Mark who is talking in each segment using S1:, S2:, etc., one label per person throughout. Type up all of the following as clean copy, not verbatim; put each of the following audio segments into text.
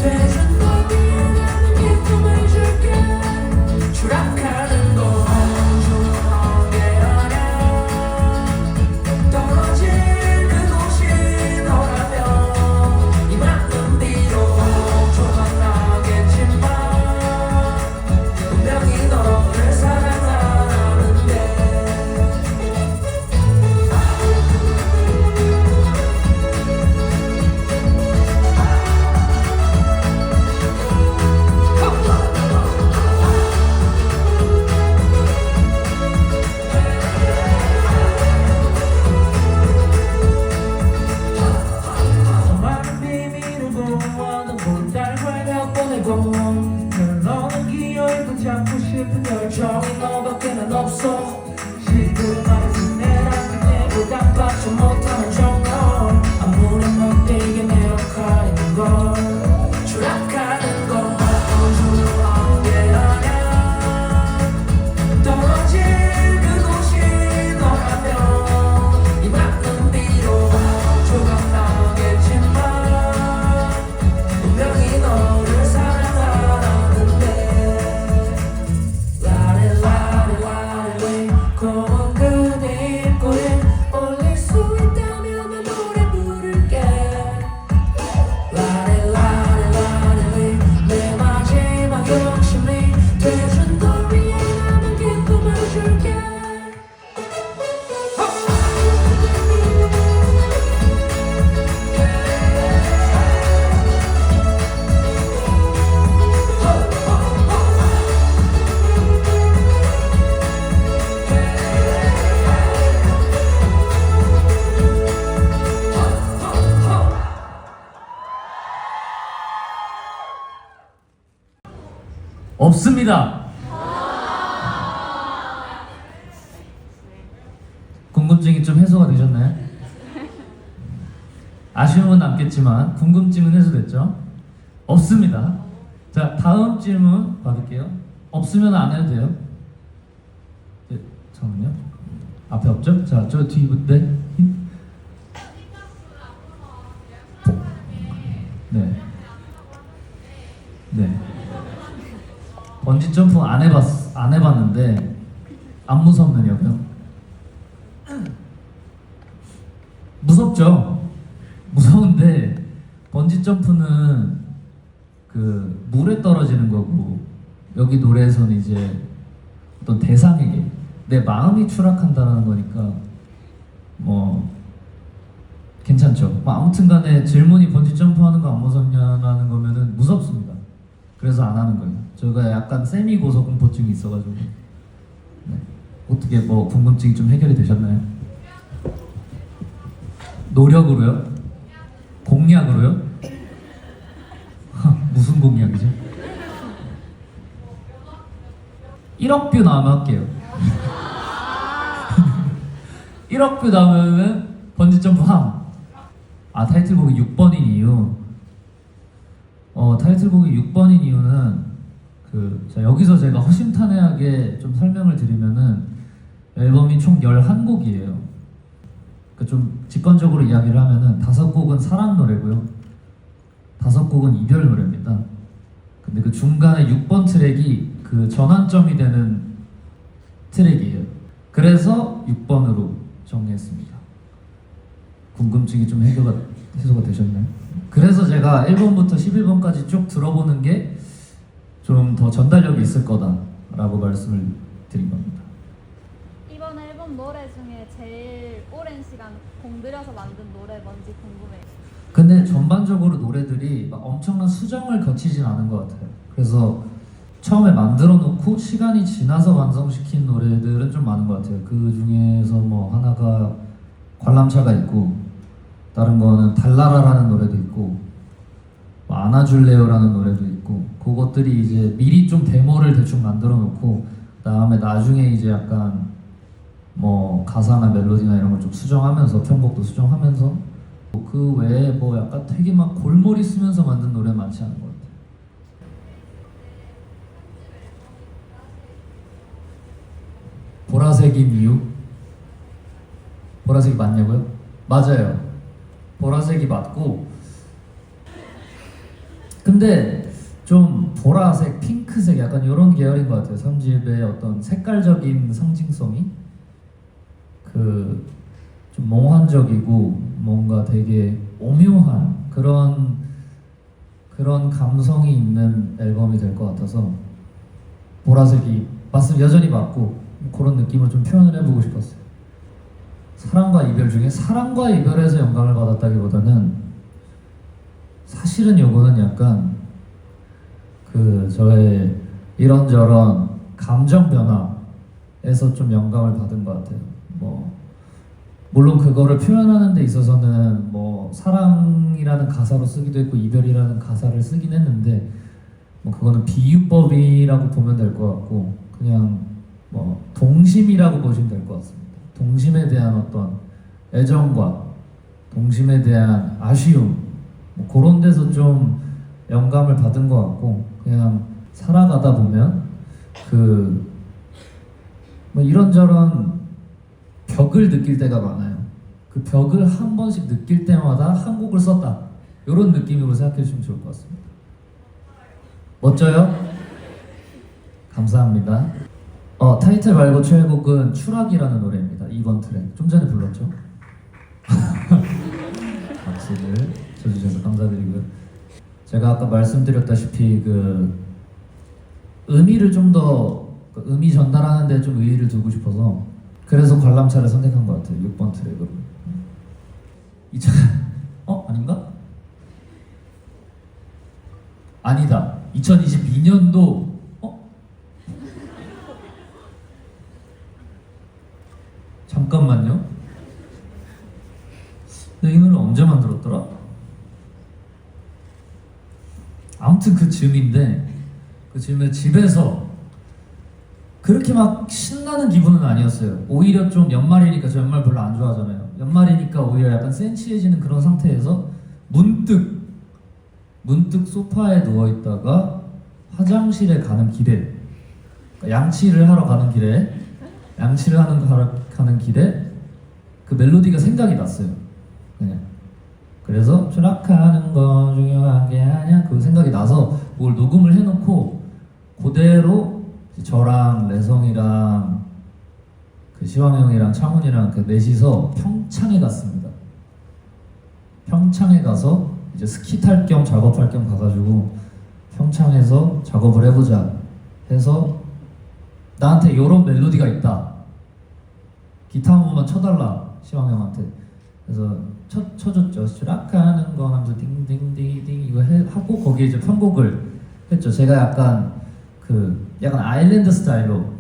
S1: 되준 너비에 나는 기쁨을 줄게 추락하는 건 좋은 게 아냐 떨어질 그곳이 너라면 이만큼 뒤로 조각나겠지만 분명히 너를 사랑하는데 많은 비밀을 보호하는 보름달과 벽 보내고 늘 너는 기어이 붙잡고 싶은 열정이 너밖에는 없어 지금 말해서 내랑 그때보다 받지 못하는 정열 아무런 너에게 내 역할인 걸 추락하는 건 좋은 게 아냐 떨어질 그곳이 너라면 이만큼 뒤로 조각나겠지만 분명히 너를 사랑하는데 라리라리라리 고운 그대 입꼬리 올릴 수 있다면 난 노래 부를게 라리라리라리 내 마지막 욕심이 돼준 널 위해 나는 기쁨을 줄게
S2: 없습니다. 궁금증이 좀 해소가 되셨나요? 아쉬움은 남겠지만 궁금증은 해소됐죠? 없습니다. 자, 다음 질문 받을게요. 없으면 안 해도 돼요. 잠깐만요. 앞에 없죠? 자, 저 뒤부터 네. 네. 번지 점프 안 해봤는데 안 무섭느냐고요? 무섭죠. 무서운데 번지 점프는 그 물에 떨어지는 거고 여기 노래에서는 이제 어떤 대상에게 내 마음이 추락한다는 거니까 뭐 괜찮죠. 뭐 아무튼간에 질문이 번지 점프하는 거 안 무섭냐는 거면은 무섭습니다. 그래서 안 하는 거예요. 저희가 약간 세미 고소 공포증이 있어가지고. 네. 어떻게 뭐 궁금증이 좀 해결이 되셨나요? 노력으로요? 공약으로요? 무슨 공약이죠? 1억 뷰 나오면 할게요. 1억 뷰 나오면은 번지 점프 함. 아, 타이틀곡이 6번인 이유. 타이틀곡이 6번인 이유는 자, 여기서 제가 허심탄회하게 좀 설명을 드리면은 앨범이 총 11곡이에요. 좀 직관적으로 이야기를 하면은 5곡은 사랑 노래고요. 5곡은 이별 노래입니다. 근데 그 중간에 6번 트랙이 그 전환점이 되는 트랙이에요. 그래서 6번으로 정리했습니다. 궁금증이 좀 해소가 되셨나요? 그래서 제가 1번부터 11번까지 쭉 들어보는 게 좀 더 전달력이 있을 거다라고 말씀을 드린 겁니다.
S3: 이번 앨범 노래 중에 제일 오랜 시간 공들여서 만든 노래 뭔지 궁금해요.
S2: 근데 전반적으로 노래들이 막 엄청난 수정을 거치진 않은 것 같아요. 그래서 처음에 만들어 놓고 시간이 지나서 완성시킨 노래들은 좀 많은 것 같아요. 그 중에서 뭐 하나가 관람차가 있고 다른 거는 달라라라는 노래도 있고 뭐 안아줄래요라는 노래도 있고 그것들이 이제 미리 좀 데모를 대충 만들어 놓고 그다음에 나중에 이제 약간 뭐 가사나 멜로디나 이런 걸 좀 수정하면서 편곡도 수정하면서 그 외에 뭐 약간 되게 막 골머리 쓰면서 만든 노래 많지 않은 것 같아요. 보라색이 미유? 보라색이 맞냐고요? 맞아요. 보라색이 맞고 근데 좀 보라색, 핑크색 약간 이런 계열인 것 같아요. 3집의 어떤 색깔적인 상징성이 그 좀 몽환적이고 뭔가 되게 오묘한 그런 감성이 있는 앨범이 될 것 같아서 보라색이 여전히 맞고 그런 느낌을 좀 표현을 해보고 싶었어요. 사랑과 이별 중에 사랑과 이별에서 영감을 받았다기보다는 사실은 요거는 약간 그 저의 이런저런 감정 변화에서 좀 영감을 받은 것 같아요. 뭐 물론 그거를 표현하는 데 있어서는 뭐 사랑이라는 가사로 쓰기도 했고 이별이라는 가사를 쓰긴 했는데 뭐 그거는 비유법이라고 보면 될 것 같고 그냥 뭐 동심이라고 보시면 될 것 같습니다. 동심에 대한 어떤 애정과 동심에 대한 아쉬움 뭐 그런 데서 좀 영감을 받은 것 같고 그냥 살아가다 보면 그 뭐 이런저런 벽을 느낄 때가 많아요. 그 벽을 한 번씩 느낄 때마다 한 곡을 썼다. 이런 느낌으로 생각해 주시면 좋을 것 같습니다. 멋져요? 감사합니다. 타이틀 말고 최애곡은 추락이라는 노래입니다. 2번 트랙. 좀 전에 불렀죠? 박수를 쳐주셔서 감사드리고요. 제가 아까 말씀드렸다시피 그 의미를 좀 더 의미 전달하는 데 좀 의의를 두고 싶어서 그래서 관람차를 선택한 것 같아요. 6번 트랙으로. 아닌가? 아니다. 2022년도 잠깐만요. 근데 이 노래 언제 만들었더라? 아무튼 그 즈음인데 그 즈음에 집에서 그렇게 막 신나는 기분은 아니었어요. 오히려 좀 연말이니까 저 연말 별로 안 좋아하잖아요. 연말이니까 오히려 약간 센치해지는 그런 상태에서 문득 소파에 누워 있다가 화장실에 가는 길에 양치를 하러 가는 길에 그 멜로디가 생각이 났어요. 그냥 그래서 추락하는 건 중요한 게 아니야 그 생각이 나서 그걸 녹음을 해놓고 그대로 저랑 레성이랑 그 시황 형이랑 창훈이랑 그 넷이서 평창에 갔습니다. 평창에 가서 이제 스키 탈 겸 작업할 겸 가가지고 평창에서 작업을 해보자 해서 나한테 요런 멜로디가 있다. 기타 한 번만 쳐달라 시황 형한테. 그래서 쳐줬죠. 추락하는 건 하면서 딩딩딩딩 이거 하고 거기에 이제 편곡을 했죠. 제가 약간 아일랜드 스타일로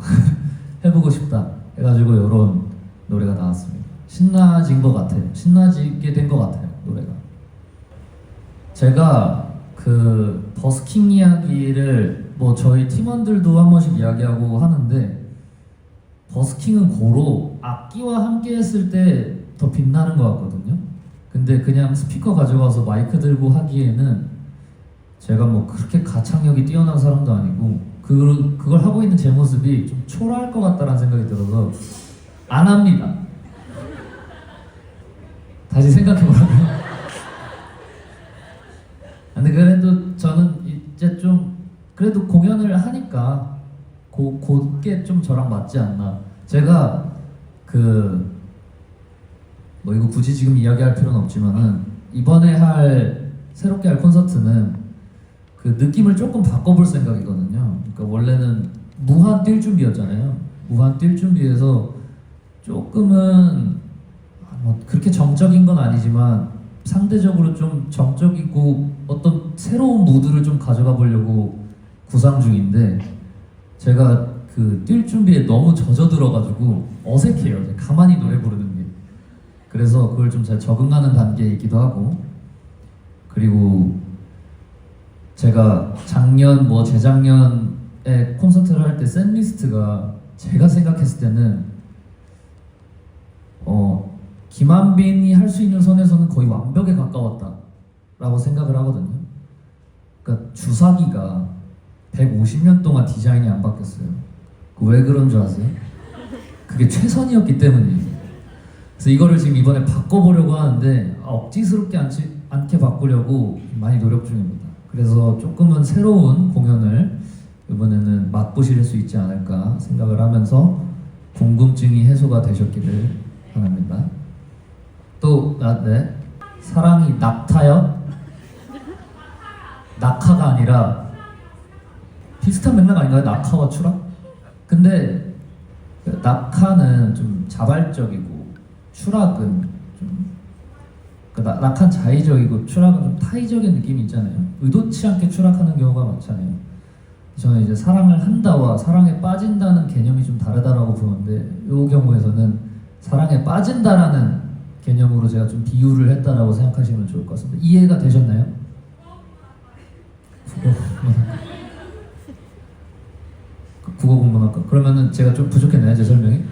S2: 해보고 싶다 해가지고 이런 노래가 나왔습니다. 신나진 것 같아요. 신나지게 된 것 같아요 노래가. 제가 그 버스킹 이야기를 뭐 저희 팀원들도 한 번씩 이야기하고 하는데 버스킹은 고로 악기와 함께 했을 때 더 빛나는 것 같거든요. 근데 그냥 스피커 가져가서 마이크 들고 하기에는 제가 뭐 그렇게 가창력이 뛰어난 사람도 아니고 그걸 하고 있는 제 모습이 좀 초라할 것 같다라는 생각이 들어서 안 합니다. 다시 생각해보라고요. 근데 그래도 저는 이제 좀 그래도 공연을 하니까 그게 좀 저랑 맞지 않나. 제가 뭐 이거 굳이 지금 이야기할 필요는 없지만은 이번에 새롭게 할 콘서트는 그 느낌을 조금 바꿔볼 생각이거든요. 그러니까 원래는 무한 뛸 준비였잖아요. 무한 뛸 준비해서 조금은 뭐 그렇게 정적인 건 아니지만 상대적으로 좀 정적이고 어떤 새로운 무드를 좀 가져가 보려고 구상 중인데 제가 그 뛸 준비에 너무 젖어들어가지고 어색해요. 가만히 노래 부르는 게. 그래서 그걸 좀 잘 적응하는 단계이기도 하고 그리고 제가 재작년에 콘서트를 할 때 셋리스트가 제가 생각했을 때는 김한빈이 할 수 있는 선에서는 거의 완벽에 가까웠다라고 생각을 하거든요. 그러니까 주사기가 150년 동안 디자인이 안 바뀌었어요. 왜 그런 줄 아세요? 그게 최선이었기 때문이에요. 그래서 이거를 지금 이번에 바꿔보려고 하는데 억지스럽게 않게 바꾸려고 많이 노력 중입니다. 그래서 조금은 새로운 공연을 이번에는 맛보실 수 있지 않을까 생각을 하면서 궁금증이 해소가 되셨기를 바랍니다. 또, 네. 사랑이 낙타요? 낙하가 아니라 비슷한 맥락 아닌가요? 낙하와 추락? 근데 그 낙하는 좀 자발적이고 추락은 좀 낙하는 자의적이고 추락은 좀 타의적인 느낌이 있잖아요. 의도치 않게 추락하는 경우가 많잖아요. 저는 이제 사랑을 한다와 사랑에 빠진다는 개념이 좀 다르다라고 보는데 이 경우에서는 사랑에 빠진다라는 개념으로 제가 좀 비유를 했다라고 생각하시면 좋을 것 같습니다. 이해가 되셨나요? 국어 공부학과 그러면은 제가 좀 부족했나요 제 설명이?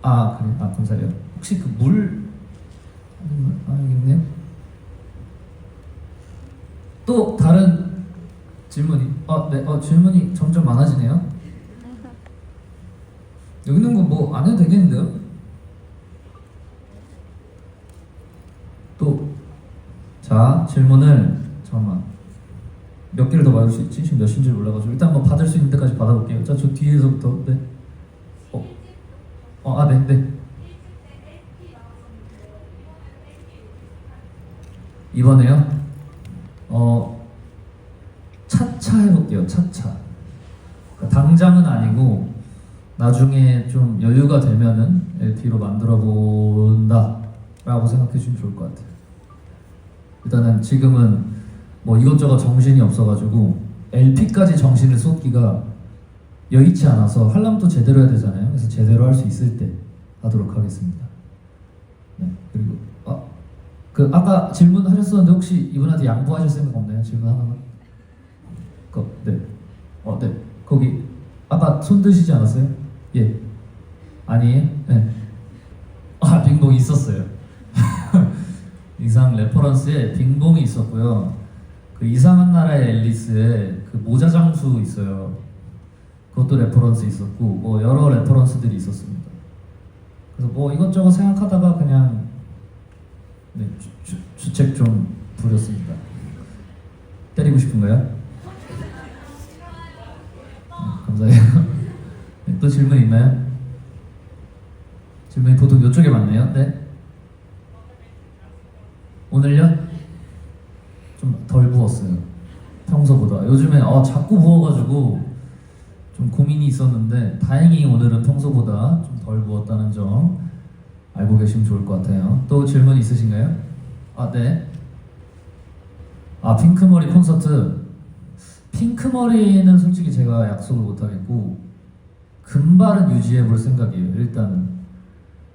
S2: 아 그래 아 감사해요. 혹시 그 물 여기 있네요. 또 다른 질문이 네 질문이 점점 많아지네요. 여기 있는 거 뭐 안 해도 되겠는데요? 또 자 질문을 잠깐만 몇 개를 더 받을 수 있지? 지금 몇인지 몰라가지고 일단 뭐 받을 수 있는 데까지 받아볼게요. 자, 저 뒤에서부터 네. 네. 이번에요. 차차 해볼게요. 차차. 그러니까 당장은 아니고 나중에 좀 여유가 되면은 LP로 만들어 본다라고 생각해 주시면 좋을 것 같아요. 일단은 지금은 뭐 이것저것 정신이 없어가지고 LP까지 정신을 쏟기가 여의치 않아서 하려면 또 제대로 해야 되잖아요. 그래서 제대로 할 수 있을 때 하도록 하겠습니다. 네, 그리고 아까 질문하셨었는데 혹시 이분한테 양보하실 생각 없나요? 질문 하나만. 네. 네. 거기 아까 손 드시지 않았어요? 예. 아니에요? 네. 빙봉이 있었어요. 이상 레퍼런스에 빙봉이 있었고요. 그 이상한 나라의 앨리스에 그 모자 장수 있어요. 그것도 레퍼런스 있었고 뭐 여러 레퍼런스들이 있었습니다. 그래서 뭐 이것저것 생각하다가 그냥 네, 주책 좀 부렸습니다. 때리고 싶은가요? 감사해요. 네, 또 질문 있나요? 질문이 보통 이쪽에 많네요. 네. 오늘요? 좀 덜 부었어요. 평소보다. 요즘에 자꾸 부어가지고 좀 고민이 있었는데 다행히 오늘은 평소보다 좀 덜 부었다는 점 알고 계시면 좋을 것 같아요. 또 질문 있으신가요? 네. 핑크머리 콘서트. 핑크머리는 솔직히 제가 약속을 못 하겠고 금발은 유지해 볼 생각이에요. 일단은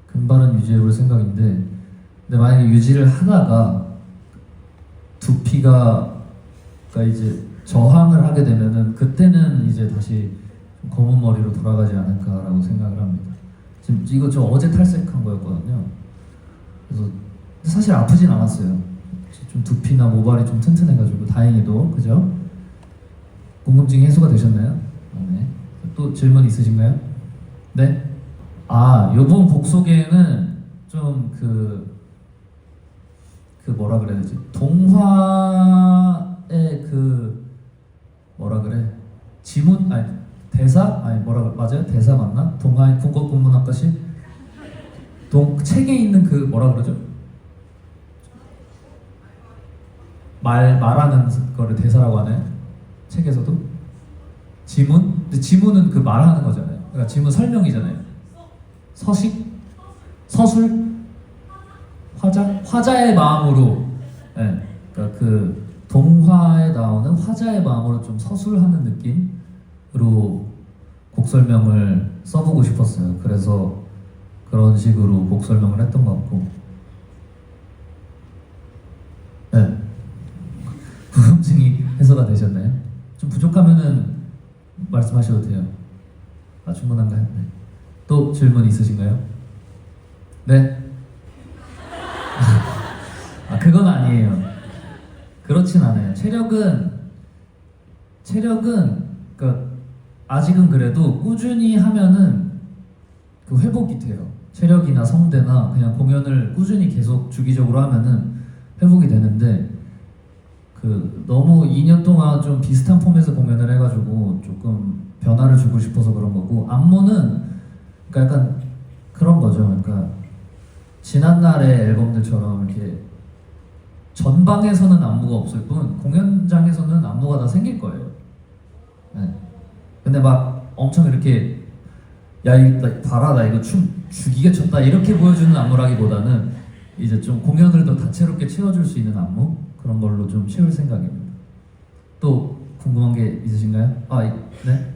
S2: 금발은 유지해 볼 생각인데 근데 만약에 유지를 하다가 두피가 이제 저항을 하게 되면은 그때는 이제 다시 검은 머리로 돌아가지 않을까라고 생각을 합니다. 지금 이거 저 어제 탈색한 거였거든요. 그래서 사실 아프진 않았어요. 좀 두피나 모발이 좀 튼튼해가지고 다행히도 그죠? 궁금증이 해소가 되셨나요? 네. 또 질문 있으신가요? 네? 요번 곡 소개는 좀 뭐라 그래야 되지? 동화의 뭐라 그래? 지문? 대사? 맞아요? 대사 맞나? 동화의 국어국문학과시? 책에 있는 뭐라 그러죠? 말하는 거를 대사라고 하나요? 책에서도? 지문? 근데 지문은 말하는 거잖아요. 그러니까 지문 설명이잖아요. 서식? 서술? 화자의 마음으로, 네, 그러니까 동화에 나오는 화자의 마음으로 좀 서술하는 느낌으로 곡 설명을 써보고 싶었어요. 그래서 그런 식으로 곡 설명을 했던 것 같고, 네, 궁금증이 해소가 되셨나요? 좀 부족하면은 말씀하셔도 돼요. 충분한가요? 네. 또 질문 있으신가요? 네. 그건 아니에요. 그렇진 않아요. 체력은 아직은 그래도 꾸준히 하면은 회복이 돼요. 체력이나 성대나 그냥 공연을 꾸준히 계속 주기적으로 하면은 회복이 되는데 그 너무 2년 동안 좀 비슷한 폼에서 공연을 해가지고 조금 변화를 주고 싶어서 그런 거고, 안무는 그러니까 약간 그런 거죠. 그러니까 지난날의 앨범들처럼 이렇게 전방에서는 안무가 없을 뿐 공연장에서는 안무가 다 생길 거예요. 네. 근데 막 엄청 이렇게 나 봐라 나 이거 춤 죽이게 췄다 이렇게 보여주는 안무라기보다는 이제 좀 공연을 더 다채롭게 채워줄 수 있는 안무 그런 걸로 좀 채울 생각입니다. 또 궁금한 게 있으신가요? 네.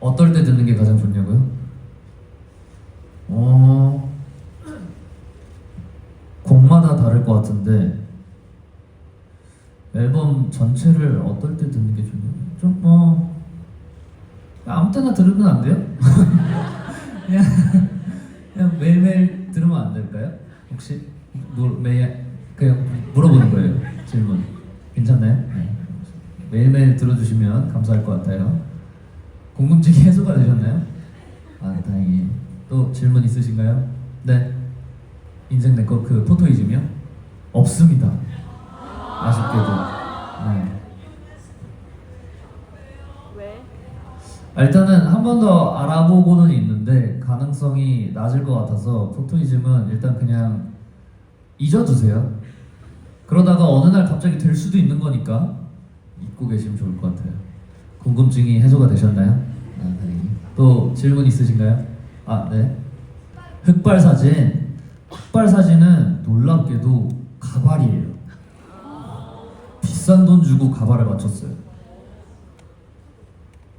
S2: 어떨 때 듣는 게 가장 좋냐고요? 곡마다 다를 것 같은데 앨범 전체를 어떨 때 듣는 게 좋냐고? 아무 때나 들으면 안 돼요? 그냥 매일매일 들으면 안 될까요? 혹시 매일 그냥 물어보는 거예요. 질문 괜찮나요? 네. 매일매일 들어주시면 감사할 것 같아요. 궁금증이 해소가 되셨나요? 다행히. 또 질문 있으신가요? 네. 인생 내거 그 포토이즘이요? 없습니다. 아쉽게도. 네.
S3: 왜?
S2: 일단은 한 번 더 알아보고는 있는데 가능성이 낮을 것 같아서 포토이즘은 일단 그냥 잊어두세요. 그러다가 어느 날 갑자기 될 수도 있는 거니까 잊고 계시면 좋을 것 같아요. 궁금증이 해소가 되셨나요? 다행히. 또 질문 있으신가요? 네. 흑발 사진은 놀랍게도 가발이에요. 비싼 돈 주고 가발을 맞췄어요.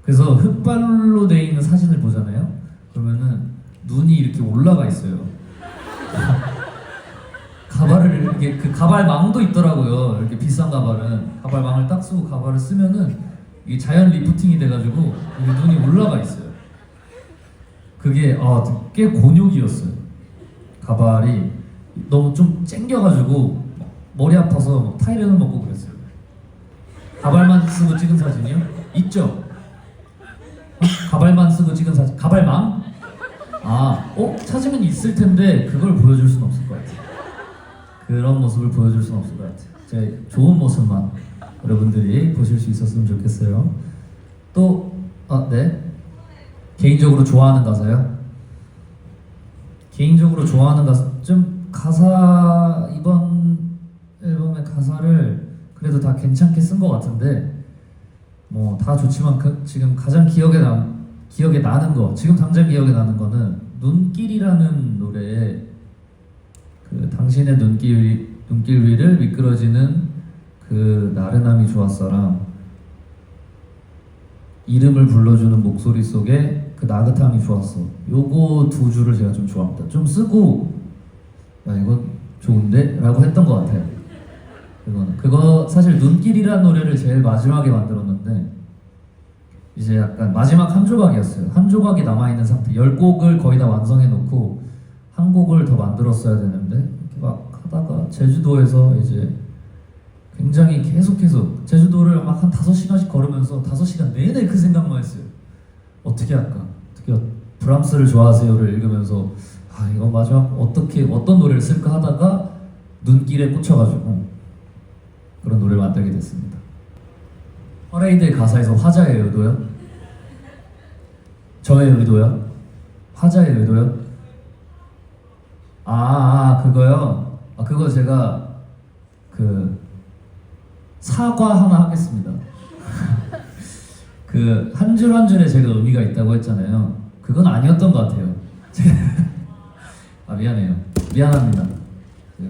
S2: 그래서 흑발로 돼 있는 사진을 보잖아요. 그러면은 눈이 이렇게 올라가 있어요. 가발을 이렇게 그 가발망도 있더라고요. 이렇게 비싼 가발은 가발망을 딱 쓰고 가발을 쓰면은 이게 자연 리프팅이 돼가지고 이게 눈이 올라가 있어요. 그게 꽤 곤욕이었어요. 가발이 너무 좀 쨍겨가지고 머리 아파서 타이레놀 먹고 그랬어요. 가발만 쓰고 찍은 사진이요? 있죠? 가발만 쓰고 찍은 사진, 가발망? 찾으면 있을 텐데 그걸 보여줄 수는 없을 것 같아요. 그런 모습을 보여줄 수는 없을 것 같아요. 제 좋은 모습만 여러분들이 보실 수 있었으면 좋겠어요. 또, 네. 개인적으로 좋아하는 가사요? 개인적으로 좋아하는 가사, 이번 앨범의 가사를 그래도 다 괜찮게 쓴 것 같은데, 뭐 다 좋지만 지금 가장 기억에 나는 거, 지금 당장 기억에 나는 거는 눈길이라는 노래에 그 당신의 눈길 위를 미끄러지는 그 나른함이 좋았어랑 이름을 불러주는 목소리 속에 그 나긋함이 좋았어. 요거 두 줄을 제가 좀 좋아합니다. 좀 쓰고 이거 좋은데? 라고 했던 것 같아요. 그거 사실 눈길이라는 노래를 제일 마지막에 만들었는데 이제 약간 마지막 한 조각이었어요. 한 조각이 남아있는 상태. 10곡을 거의 다 완성해놓고 한 곡을 더 만들었어야 되는데 이렇게 막 하다가 제주도에서 이제 굉장히 계속해서 제주도를 막 한 5시간씩 걸으면서 5시간 내내 그 생각만 했어요. 어떻게 할까? 브람스를 좋아하세요를 읽으면서 이거 마지막 어떤 노래를 쓸까 하다가 눈길에 꽂혀가지고 그런 노래를 만들게 됐습니다. 퍼레이드의 가사에서 화자의 의도요? 저의 의도요? 화자의 의도요? 그거요? 그거 제가 사과 하나 하겠습니다. 그 한 줄 한 줄에 제가 의미가 있다고 했잖아요. 그건 아니었던 것 같아요. 미안해요. 미안합니다.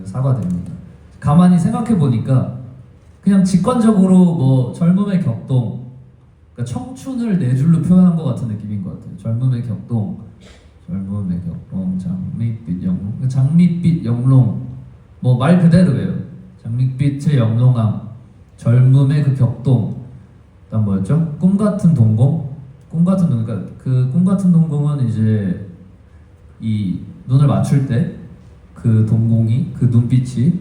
S2: 사과드립니다. 가만히 생각해 보니까 그냥 직관적으로 뭐 젊음의 격동, 그러니까 청춘을 네 줄로 표현한 것 같은 느낌인 것 같아요. 젊음의 격동, 장밋빛 영롱, 장밋빛 영롱, 뭐 말 그대로예요. 장밋빛의 영롱함, 젊음의 그 격동, 그다음 뭐였죠? 꿈 같은 동공, 그러니까 그 꿈 같은 동공은 이제 이 눈을 맞출 때 그 동공이, 그 눈빛이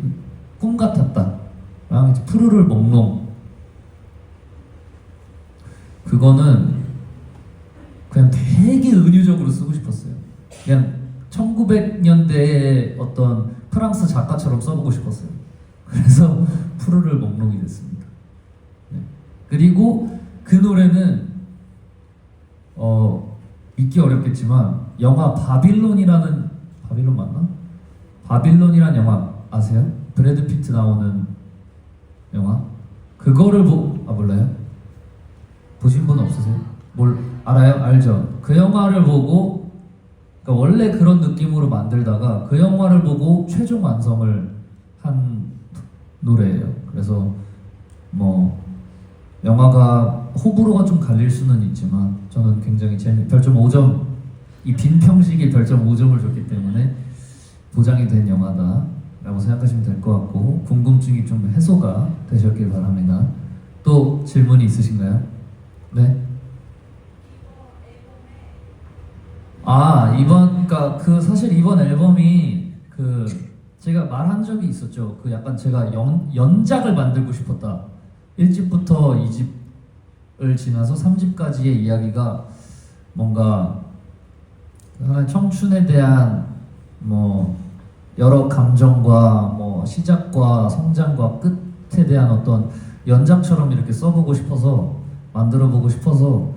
S2: 꿈 같았다. 이제 푸르를 몽롱. 그거는 그냥 되게 은유적으로 쓰고 싶었어요. 그냥 1900년대의 어떤 프랑스 작가처럼 써보고 싶었어요. 그래서 푸르르 목록이 됐습니다. 네. 그리고 그 노래는 믿기 어렵겠지만 영화 바빌론이라는 바빌론 맞나? 바빌론이라는 영화 아세요? 브래드 피트 나오는 영화? 그거를 몰라요? 보신 분 없으세요? 알아요? 알죠? 그 영화를 보고 그러니까 원래 그런 느낌으로 만들다가 그 영화를 보고 최종 완성을 한 노래예요. 그래서 뭐 영화가 호불호가 좀 갈릴 수는 있지만 저는 굉장히 별점 5점 이 빈평식이 별점 5점을 줬기 때문에 보장이 된 영화다라고 생각하시면 될 것 같고 궁금증이 좀 해소가 되셨길 바랍니다. 또 질문이 있으신가요? 네. 그러니까 사실 이번 앨범이 제가 말한 적이 있었죠. 약간 제가 연작을 만들고 싶었다. 1집부터 2집을 지나서 3집까지의 이야기가 뭔가 하나의 청춘에 대한 뭐 여러 감정과 뭐 시작과 성장과 끝에 대한 어떤 연작처럼 이렇게 써보고 싶어서 만들어보고 싶어서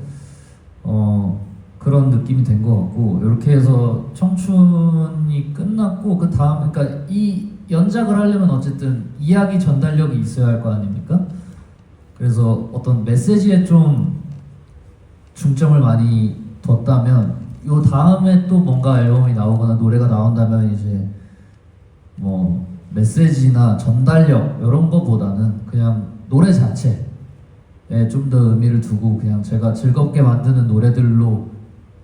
S2: 그런 느낌이 된 것 같고 이렇게 해서 청춘이 끝났고 그 다음 그러니까 이 연작을 하려면 어쨌든 이야기 전달력이 있어야 할 거 아닙니까? 그래서 어떤 메시지에 좀 중점을 많이 뒀다면 요 다음에 또 뭔가 앨범이 나오거나 노래가 나온다면 이제 뭐 메시지나 전달력 이런 거보다는 그냥 노래 자체에 좀 더 의미를 두고 그냥 제가 즐겁게 만드는 노래들로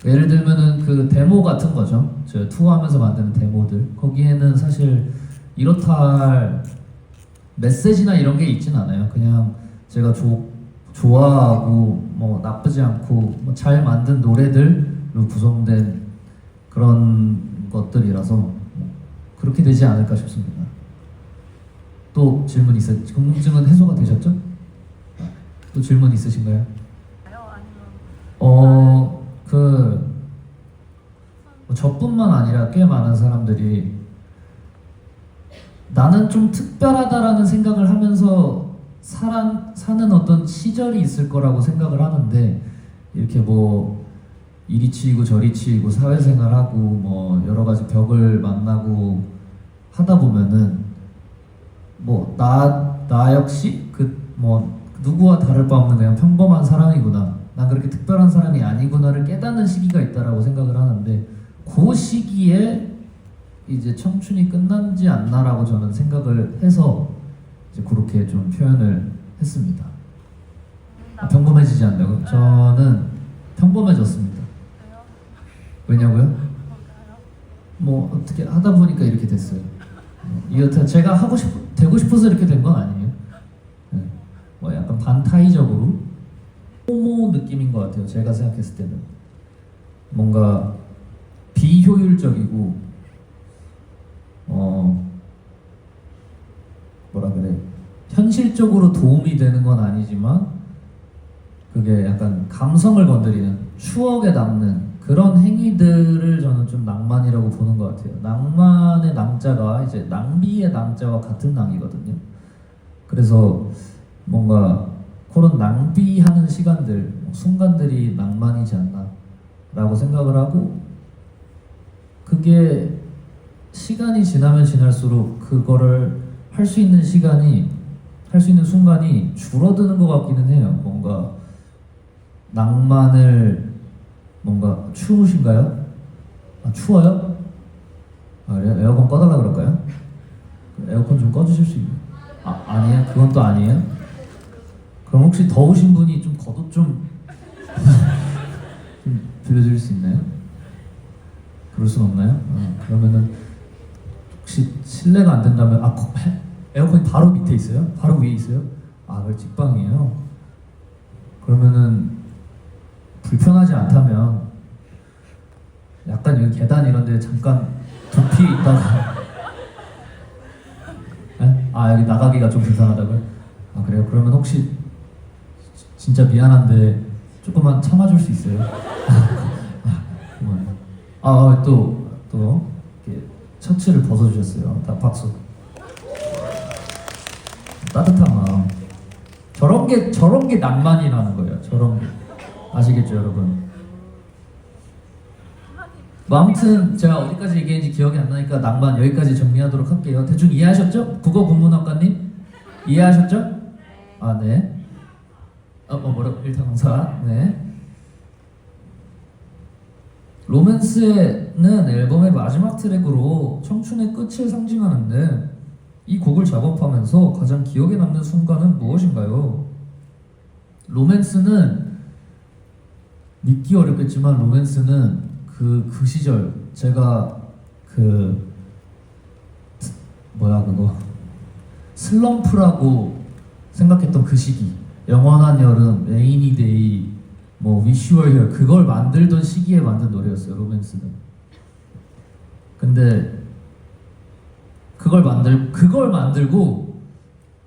S2: 예를 들면은 그 데모 같은 거죠. 저 투어하면서 만드는 데모들 거기에는 사실 이렇다 할 메시지나 이런 게 있진 않아요. 그냥 제가 좋아하고 뭐 나쁘지 않고 뭐 잘 만든 노래들로 구성된 그런 것들이라서 뭐 그렇게 되지 않을까 싶습니다. 또 질문 있어요? 궁금증은 해소가 되셨죠? 또 질문 있으신가요? 저뿐만 아니라 꽤 많은 사람들이 나는 좀 특별하다라는 생각을 하면서 사는 어떤 시절이 있을 거라고 생각을 하는데 이렇게 뭐 이리 치이고 저리 치이고 사회생활하고 뭐 여러 가지 벽을 만나고 하다 보면은 뭐 나 역시 뭐 누구와 다를 바 없는 그냥 평범한 사람이구나. 난 그렇게 특별한 사람이 아니구나를 깨닫는 시기가 있다라고 생각을 하는데 그 시기에 이제 청춘이 끝나지 않나라고 저는 생각을 해서 이제 그렇게 좀 표현을 했습니다. 평범해지지 않다고? 저는 평범해졌습니다. 왜냐고요? 뭐 어떻게 하다 보니까 이렇게 됐어요. 이거 제가 되고 싶어서 이렇게 된 건 아니에요. 네. 뭐 약간 반타이적으로 호모 느낌인 것 같아요. 제가 생각했을 때는 뭔가 비효율적이고 뭐라 그래 현실적으로 도움이 되는 건 아니지만 그게 약간 감성을 건드리는 추억에 남는 그런 행위들을 저는 좀 낭만이라고 보는 것 같아요. 낭만의 낭자가 이제 낭비의 낭자와 같은 낭이거든요. 그래서 뭔가 그런 낭비하는 시간들, 순간들이 낭만이지 않나라고 생각을 하고 그게 시간이 지나면 지날수록 그거를 할 수 있는 순간이 줄어드는 것 같기는 해요. 뭔가 낭만을 뭔가 추우신가요? 추워요? 그래요? 에어컨 꺼달라 그럴까요? 에어컨 좀 꺼주실 수 있나요? 아니에요? 그건 또 아니에요? 그럼 혹시 더우신 분이 좀 겉옷 좀 빌려줄 수 있나요? 그럴 순 없나요? 그러면은 혹시 실례가 안 된다면 에어컨이 바로 밑에 있어요? 바로 위에 있어요? 그걸 직방이에요? 그러면은 불편하지 않다면 약간 여기 계단 이런 데 잠깐 두피 있다가 네? 여기 나가기가 좀 불편하다고요? 그래요? 그러면 혹시 진짜 미안한데 조금만 참아줄 수 있어요? 또 이렇게 셔츠를 벗어주셨어요. 다 박수. 따뜻한 마음. 저런 게 낭만이라는 거예요. 저런 게. 아시겠죠, 여러분? 뭐 아무튼 제가 어디까지 얘기했는지 기억이 안 나니까 낭만 여기까지 정리하도록 할게요. 대충 이해하셨죠? 국어국문학과님? 이해하셨죠? 아, 네. 뭐라고? 일타강사. 네. 로맨스는 앨범의 마지막 트랙으로 청춘의 끝을 상징하는데 이 곡을 작업하면서 가장 기억에 남는 순간은 무엇인가요? 로맨스는 믿기 어렵겠지만 로맨스는 그 시절 제가 그거 슬럼프라고 생각했던 그 시기 영원한 여름, 레이니 데이, 뭐 Wish You Were Here 그걸 만들던 시기에 만든 노래였어요. 로맨스는. 근데 그걸 만들고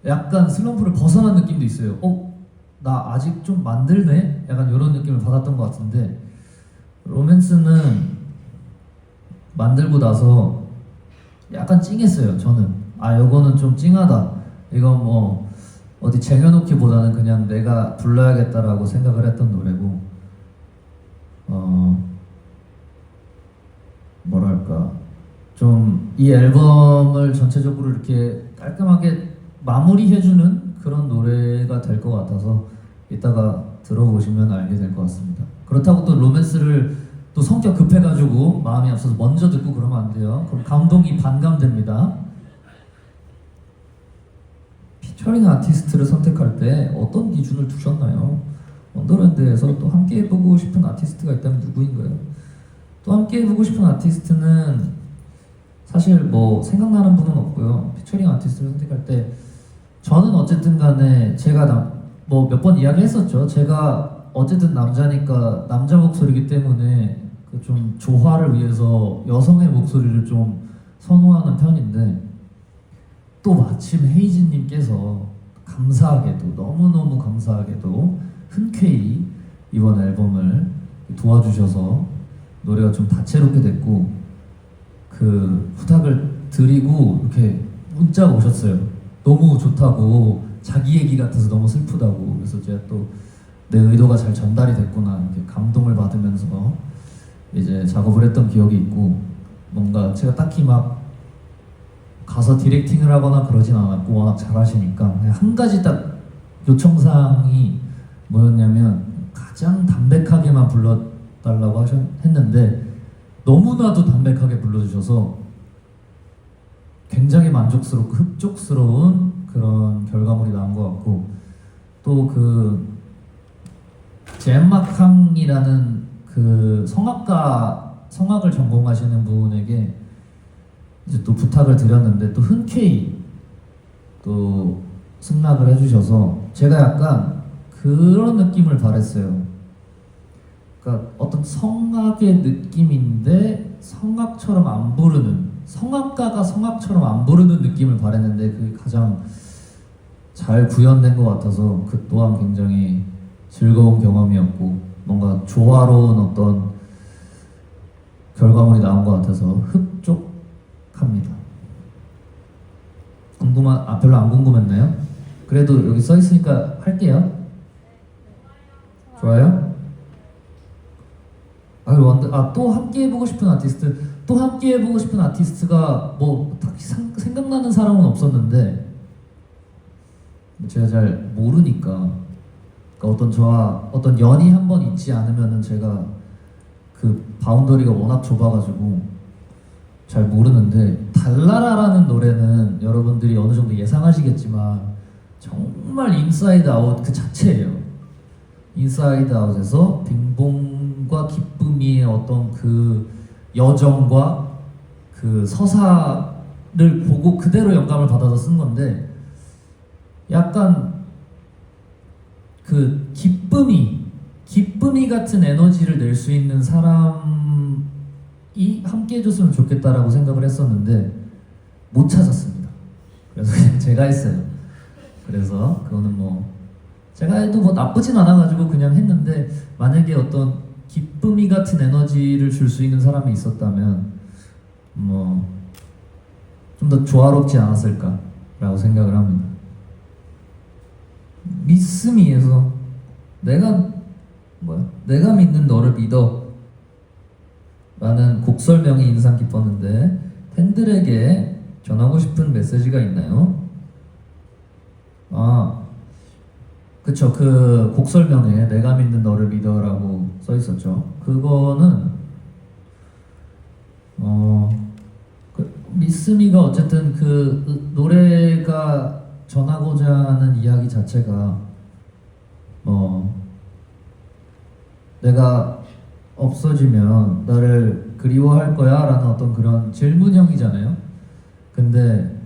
S2: 약간 슬럼프를 벗어난 느낌도 있어요. 나 아직 좀 만들네? 약간 이런 느낌을 받았던 것 같은데 로맨스는 만들고 나서 약간 찡했어요. 저는 요거는 좀 찡하다. 이건 뭐 어디 쟁여놓기보다는 그냥 내가 불러야겠다라고 생각을 했던 노래고 뭐랄까 좀 이 앨범을 전체적으로 이렇게 깔끔하게 마무리해주는 그런 노래가 될 것 같아서 이따가 들어보시면 알게 될 것 같습니다. 그렇다고 또 로맨스를 또 성격 급해가지고 마음이 앞서서 먼저 듣고 그러면 안 돼요. 그럼 감동이 반감됩니다. 피처링 아티스트를 선택할 때 어떤 기준을 두셨나요? 원더랜드에서 또 함께 해보고 싶은 아티스트가 있다면 누구인가요? 또 함께 해보고 싶은 아티스트는 사실 뭐 생각나는 분은 없고요. 피처링 아티스트를 선택할 때 저는 어쨌든 간에 제가 뭐 몇 번 이야기했었죠. 제가 어쨌든 남자니까 남자 목소리이기 때문에 그 좀 조화를 위해서 여성의 목소리를 좀 선호하는 편인데 또 마침 헤이즈님께서 감사하게도 너무너무 감사하게도 흔쾌히 이번 앨범을 도와주셔서 노래가 좀 다채롭게 됐고 그 부탁을 드리고 이렇게 문자가 오셨어요. 너무 좋다고 자기 얘기 같아서 너무 슬프다고. 그래서 제가 또 내 의도가 잘 전달이 됐구나 이렇게 감동을 받으면서 이제 작업을 했던 기억이 있고 뭔가 제가 딱히 막 가서 디렉팅을 하거나 그러진 않았고 워낙 잘하시니까 그냥 한 가지 딱 요청사항이 뭐였냐면 가장 담백하게만 불러달라고 했는데 너무나도 담백하게 불러주셔서 굉장히 만족스럽고 흡족스러운 그런 결과물이 나온 것 같고 또 그 젠마캉이라는 그 성악을 전공하시는 분에게 이제 또 부탁을 드렸는데 또 흔쾌히 또 승낙을 해주셔서 제가 약간 그런 느낌을 바랬어요. 그러니까 어떤 성악의 느낌인데 성악처럼 안 부르는 성악가가 성악처럼 안 부르는 느낌을 바랬는데 그게 가장 잘 구현된 것 같아서 그 또한 굉장히 즐거운 경험이었고 뭔가 조화로운 어떤 결과물이 나온 것 같아서 흡족합니다. 별로 안 궁금했나요? 그래도 여기 써 있으니까 할게요. 좋아요? 또 함께 해보고 싶은 아티스트. 또 함께 해보고 싶은 아티스트가 뭐 딱히 생각나는 사람은 없었는데 제가 잘 모르니까 그러니까 저와 어떤 연이 한 번 있지 않으면은 제가 그 바운더리가 워낙 좁아가지고 잘 모르는데 달라라라는 노래는 여러분들이 어느 정도 예상하시겠지만 정말 인사이드 아웃 그 자체예요. 인사이드 아웃에서 빙봉과 기쁨이의 어떤 그 여정과 그 서사를 보고 그대로 영감을 받아서 쓴 건데 약간 그 기쁨이 같은 에너지를 낼 수 있는 사람이 함께 해줬으면 좋겠다라고 생각을 했었는데 못 찾았습니다. 그래서 그냥 제가 했어요. 그래서 그거는 뭐 제가 해도 뭐 나쁘진 않아가지고 그냥 했는데 만약에 어떤 기쁨이 같은 에너지를 줄 수 있는 사람이 있었다면 뭐 좀 더 조화롭지 않았을까라고 생각을 합니다.
S4: 미스미에서 내가 믿는 너를 믿어 라는 곡 설명이 인상 깊었는데 팬들에게 전하고 싶은 메시지가 있나요? 그쵸. 그 곡 설명에 내가 믿는 너를 믿어라고 써 있었죠. 그거는 미스미가 어쨌든 그 노래가 전하고자 하는 이야기 자체가 내가 없어지면 나를 그리워할 거야 라는 어떤 그런 질문형이잖아요. 근데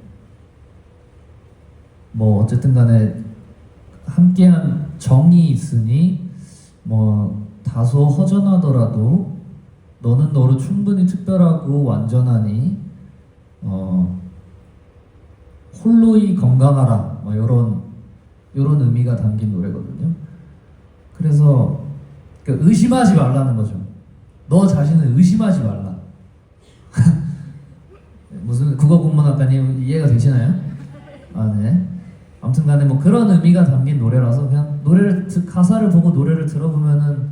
S4: 뭐 어쨌든 간에 함께한 정이 있으니 뭐 다소 허전하더라도 너는 너로 충분히 특별하고 완전하니 홀로이 건강하라 뭐 요런 의미가 담긴 노래거든요. 그래서 의심하지 말라는 거죠. 너 자신을 의심하지 말라. 무슨 국어 국문학과님 이해가 되시나요? 네. 아무튼 간에 뭐 그런 의미가 담긴 노래라서 그냥 가사를 보고 노래를 들어보면은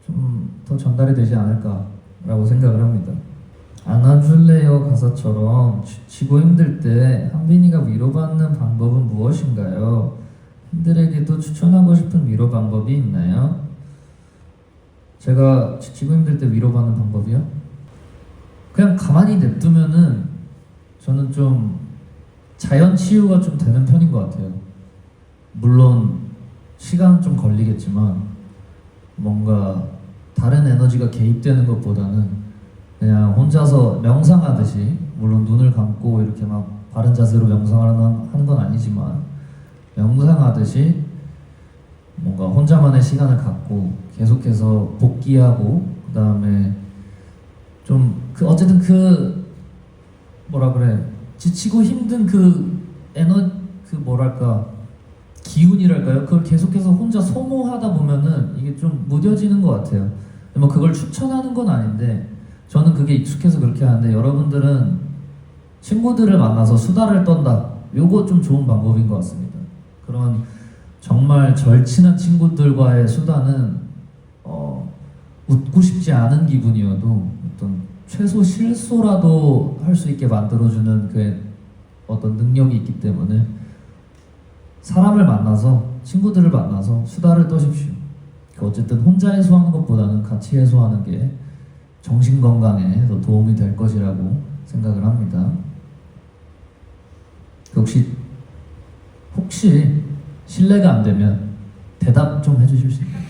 S4: 좀 더 전달이 되지 않을까라고 생각을 합니다. 안아줄래요 가사처럼 지치고 힘들 때 한빈이가 위로받는 방법은 무엇인가요? 팬들에게도 추천하고 싶은 위로 방법이 있나요? 제가 지치고 힘들 때 위로받는 방법이요? 그냥 가만히 냅두면은 저는 좀 자연 치유가 좀 되는 편인 것 같아요. 물론 시간은 좀 걸리겠지만 뭔가 다른 에너지가 개입되는 것보다는 그냥 혼자서 명상하듯이, 물론 눈을 감고 이렇게 막 바른 자세로 명상을 하는 건 아니지만 명상하듯이 뭔가 혼자만의 시간을 갖고 계속해서 복귀하고, 그 다음에 좀 어쨌든 지치고 힘든 기운이랄까요? 그걸 계속해서 혼자 소모하다 보면은 이게 좀 무뎌지는 것 같아요. 뭐 그걸 추천하는 건 아닌데 저는 그게 익숙해서 그렇게 하는데, 여러분들은 친구들을 만나서 수다를 떤다, 요거 좀 좋은 방법인 것 같습니다. 그런 정말 절친한 친구들과의 수다는 웃고 싶지 않은 기분이어도 어떤 최소 실소라도 할 수 있게 만들어주는 그 어떤 능력이 있기 때문에 사람을 만나서, 친구들을 만나서 수다를 떠십시오. 어쨌든 혼자 해소하는 것보다는 같이 해소하는 게 정신 건강에 더 도움이 될 것이라고 생각을 합니다. 혹시 실례가 안 되면 대답 좀 해주실 수 있나요?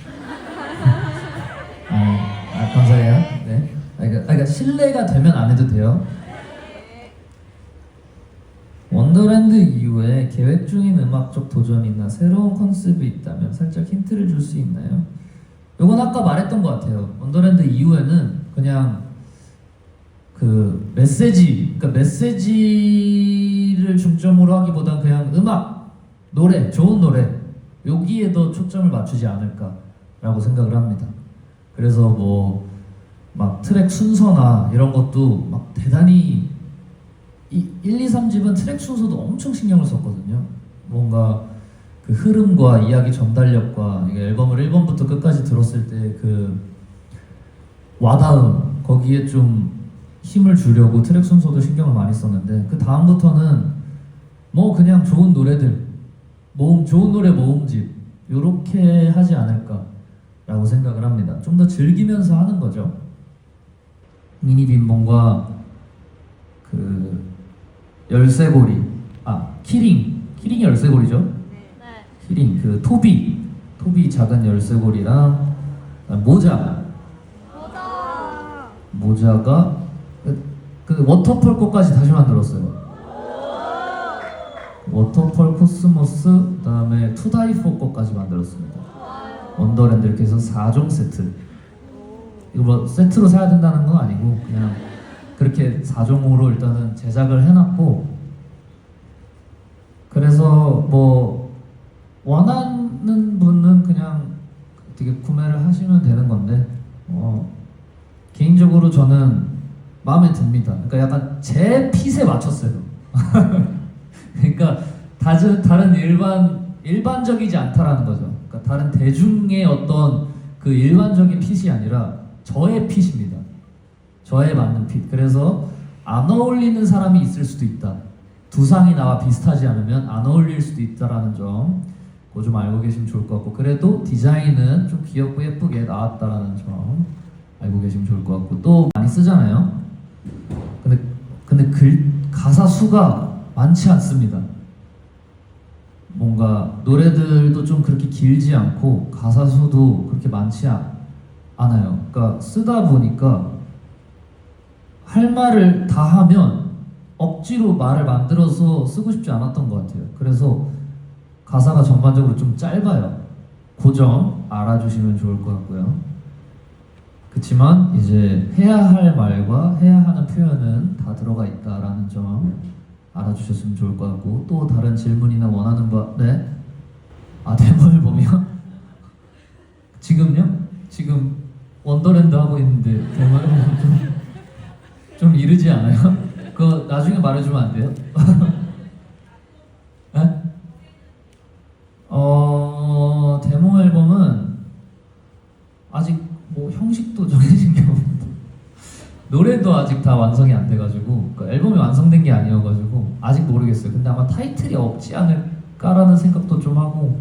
S4: 감사해요. 네. 그러니까 실례가 되면 안 해도 돼요. 원더랜드 이후에 계획 중인 음악적 도전이나 새로운 컨셉이 있다면 살짝 힌트를 줄 수 있나요? 요건 아까 말했던 것 같아요. 원더랜드 이후에는 그냥 그 메시지를 중점으로 하기보단 그냥 음악, 노래, 좋은 노래, 여기에 더 초점을 맞추지 않을까라고 생각을 합니다. 그래서 뭐 막 트랙 순서나 이런 것도 막 대단히 1, 2, 3집은 트랙 순서도 엄청 신경을 썼거든요. 뭔가 그 흐름과 이야기 전달력과 이게 앨범을 1번부터 끝까지 들었을 때 그 와닿음, 거기에 좀 힘을 주려고 트랙 순서도 신경을 많이 썼는데, 그 다음부터는 뭐 그냥 좋은 노래들, 좋은 노래 모음집 요렇게 하지 않을까라고 생각을 합니다. 좀 더 즐기면서 하는 거죠. 미니 빈봉과 그 열쇠고리, 키링이 열쇠고리죠?
S3: 네.
S4: 키링, 그 토비 작은 열쇠고리랑 모자가 그 워터펄 거까지 다시 만들었어요. 워터펄 코스모스, 그 다음에 투다이포 거까지 만들었습니다. 원더랜드 이렇게 해서 4종 세트. 이거 뭐 세트로 사야 된다는 건 아니고 그냥 그렇게 4종으로 일단은 제작을 해놨고, 그래서 뭐 원하는 분은 그냥 되게 구매를 하시면 되는 건데 개인적으로 저는 마음에 듭니다. 그러니까 약간 제 핏에 맞췄어요. 그러니까 다른 일반 일반적이지 않다라는 거죠. 그러니까 다른 대중의 어떤 그 일반적인 핏이 아니라 저의 핏입니다. 저에 맞는 핏. 그래서 안 어울리는 사람이 있을 수도 있다. 두상이 나와 비슷하지 않으면 안 어울릴 수도 있다라는 점, 그거 좀 알고 계시면 좋을 것 같고, 그래도 디자인은 좀 귀엽고 예쁘게 나왔다라는 점 알고 계시면 좋을 것 같고, 또 많이 쓰잖아요. 근데 가사 수가 많지 않습니다. 뭔가 노래들도 좀 그렇게 길지 않고 가사 수도 그렇게 많지 않아요. 그러니까 쓰다 보니까 할 말을 다 하면 억지로 말을 만들어서 쓰고 싶지 않았던 것 같아요. 그래서 가사가 전반적으로 좀 짧아요. 그 점 알아주시면 좋을 것 같고요. 그렇지만 이제 해야 할 말과 해야 하는 표현은 다 들어가 있다라는 점 알아주셨으면 좋을 것 같고, 또 다른 질문이나 원하는 바, 네? 데모를 보면 지금요? 지금 원더랜드 하고 있는데 데모를 보면 좀 이르지 않아요? 그거 나중에 말해주면 안 돼요? 네? 데모 앨범은 아직 뭐 형식도 정해진 게 없는데 노래도 아직 다 완성이 안 돼가지고, 그러니까 앨범이 완성된 게 아니어가지고 아직 모르겠어요. 근데 아마 타이틀이 없지 않을까라는 생각도 좀 하고,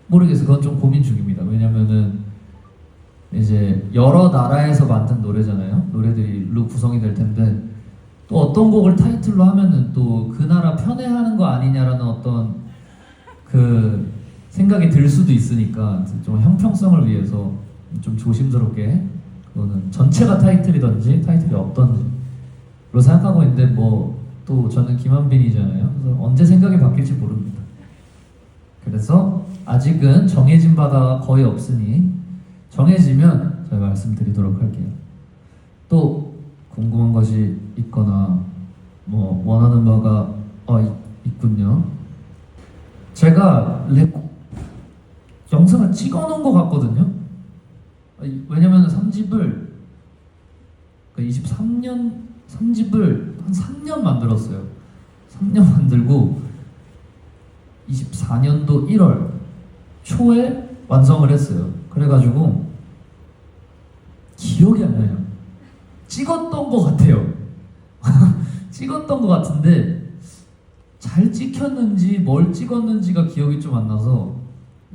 S4: 모르겠어요. 그건 좀 고민 중입니다. 왜냐면은 이제 여러 나라에서 만든 노래잖아요. 노래들로 구성이 될 텐데, 또 어떤 곡을 타이틀로 하면은 또 그 나라 편애하는 거 아니냐라는 어떤 그 생각이 들 수도 있으니까 좀 형평성을 위해서 좀 조심스럽게, 그거는 전체가 타이틀이든지 타이틀이 없던지 로 생각하고 있는데, 뭐 또 저는 김한빈이잖아요. 그래서 언제 생각이 바뀔지 모릅니다. 그래서 아직은 정해진 바가 거의 없으니 정해지면 제가 말씀드리도록 할게요. 또 궁금한 것이 있거나 뭐 원하는 바가 있군요. 제가 영상을 찍어놓은 것 같거든요. 왜냐면 3집을 23년 3집을 한 3년 만들었어요. 3년 만들고 24년도 1월 초에 완성을 했어요. 그래가지고 기억이 안 나요. 찍었던 것 같아요. 찍었던 것 같은데 잘 찍혔는지 뭘 찍었는지가 기억이 좀 안 나서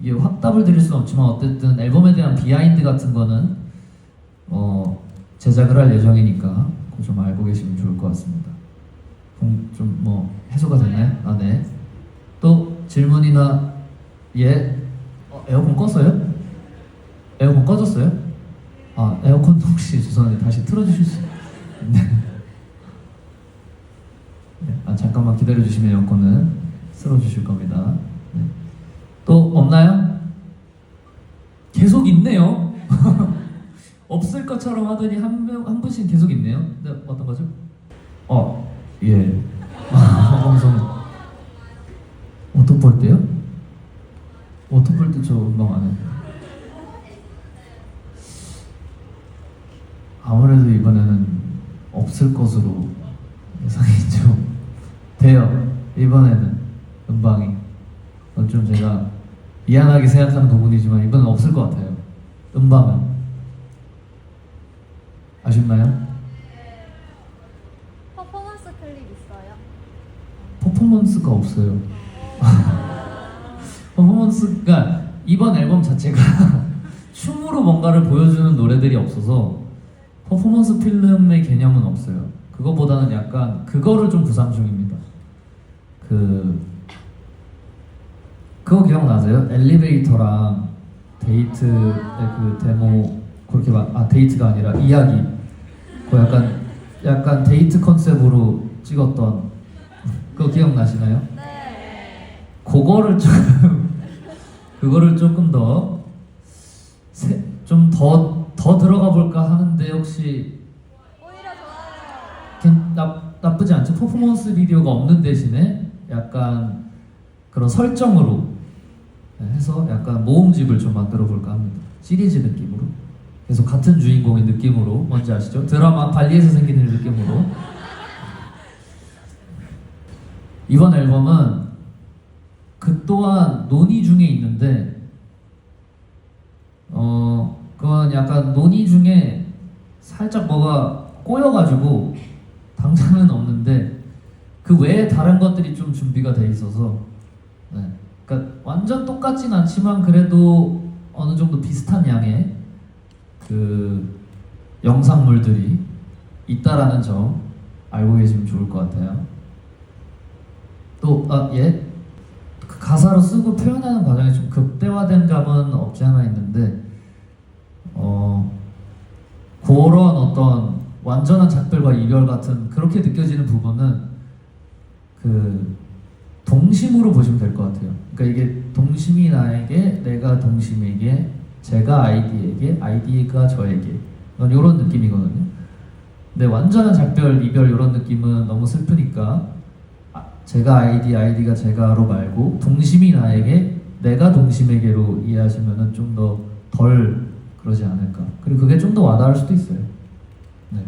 S4: 이게 확답을 드릴 수는 없지만, 어쨌든 앨범에 대한 비하인드 같은 거는 제작을 할 예정이니까 그거 좀 알고 계시면 좋을 것 같습니다. 좀 뭐 해소가 됐나요? 네. 또 질문이나 에어컨 껐어요? 에어컨 꺼졌어요? 에어컨 혹시 죄송한데 다시 틀어주실 수 있나요? 네. 잠깐만 기다려주시면 에어컨은 틀어주실 겁니다. 네. 또 없나요? 계속 있네요. 없을 것처럼 하더니 한 분씩 계속 있네요. 네, 어떤 거죠? 예. 방송 어떤 볼 때요? 어떤 볼 때 저 음방 안 해요. 아무래도 이번에는 없을 것으로 예상이 좀 돼요. 이번에는 음방이 좀 제가 미안하게 생각하는 부분이지만 이번엔 없을 것 같아요. 음방은 아쉽나요?
S3: 퍼포먼스 클립 있어요?
S4: 퍼포먼스가 없어요. 퍼포먼스가 이번 앨범 자체가 춤으로 뭔가를 보여주는 노래들이 없어서 퍼포먼스 필름의 개념은 없어요. 그거보다는 약간 그거를 좀 구상 중입니다. 그거 기억나세요? 엘리베이터랑 데이트의 그 데모, 그렇게 데이트가 아니라 이야기. 그 약간 데이트 컨셉으로 찍었던 그거 기억나시나요?
S3: 네.
S4: 그거를 조금 더 들어가 볼까 하는데, 혹시
S3: 오히려 좋아요.
S4: 나쁘지 않죠? 퍼포먼스 비디오가 없는 대신에 약간 그런 설정으로 해서 약간 모음집을 좀 만들어 볼까 합니다. 시리즈 느낌으로. 계속 같은 주인공의 느낌으로. 뭔지 아시죠? 드라마 발리에서 생기는 느낌으로. 이번 앨범은 또한 논의 중에 있는데 그건 약간 논의 중에 살짝 뭐가 꼬여가지고 당장은 없는데 그 외에 다른 것들이 좀 준비가 돼 있어서 네. 그러니까 완전 똑같진 않지만 그래도 어느 정도 비슷한 양의 그 영상물들이 있다라는 점 알고 계시면 좋을 것 같아요. 또 그 가사로 쓰고 표현하는 과정에 좀 극대화된 감은 없지 않아 있는데 그런 어떤 완전한 작별과 이별 같은 그렇게 느껴지는 부분은 그 동심으로 보시면 될 것 같아요. 그러니까 이게 동심이 나에게, 내가 동심에게, 제가 아이디에게, 아이디가 저에게 이런 느낌이거든요. 근데 완전한 작별, 이별 이런 느낌은 너무 슬프니까 제가 아이디, 아이디가 제가로 말고 동심이 나에게, 내가 동심에게로 이해하시면은 좀 더 덜 그러지 않을까. 그리고 그게 좀 더 와닿을 수도 있어요. 네.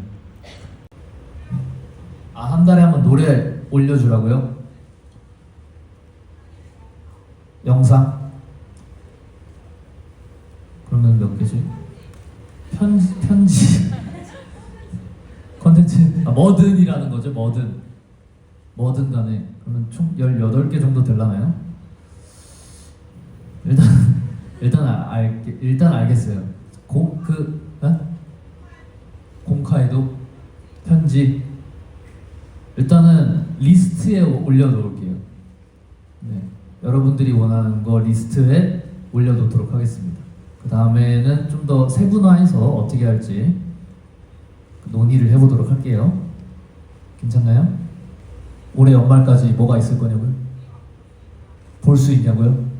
S4: 한 달에 한 번 노래 올려주라고요? 영상? 그러면 몇 개지? 편지 컨텐츠 뭐든이라는 거죠. 뭐든 간에 그러면 총 18개 정도 되려나요? 일단 알겠어요. 공카에도 편지 일단은 리스트에 올려놓을게요. 네, 여러분들이 원하는 거 리스트에 올려놓도록 하겠습니다. 그 다음에는 좀 더 세분화해서 어떻게 할지 논의를 해보도록 할게요. 괜찮나요? 올해 연말까지 뭐가 있을 거냐고요? 볼 수 있냐고요?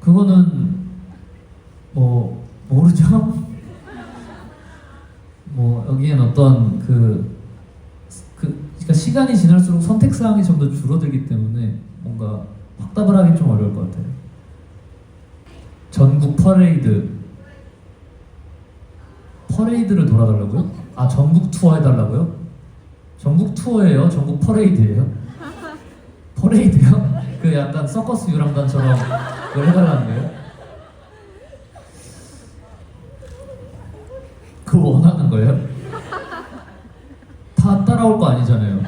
S4: 그거는 모르죠. 여기엔 어떤 그러니까 시간이 지날수록 선택 사항이 좀 더 줄어들기 때문에 뭔가 확답을 하기 좀 어려울 것 같아요. 전국 퍼레이드를 돌아달라고요? 전국 투어 해달라고요? 전국 투어예요? 전국 퍼레이드예요? 퍼레이드요? 그 약간 서커스 유람단처럼 그걸 해달라는 거예요? 그걸 원하는 거예요? 다 따라올 거 아니잖아요.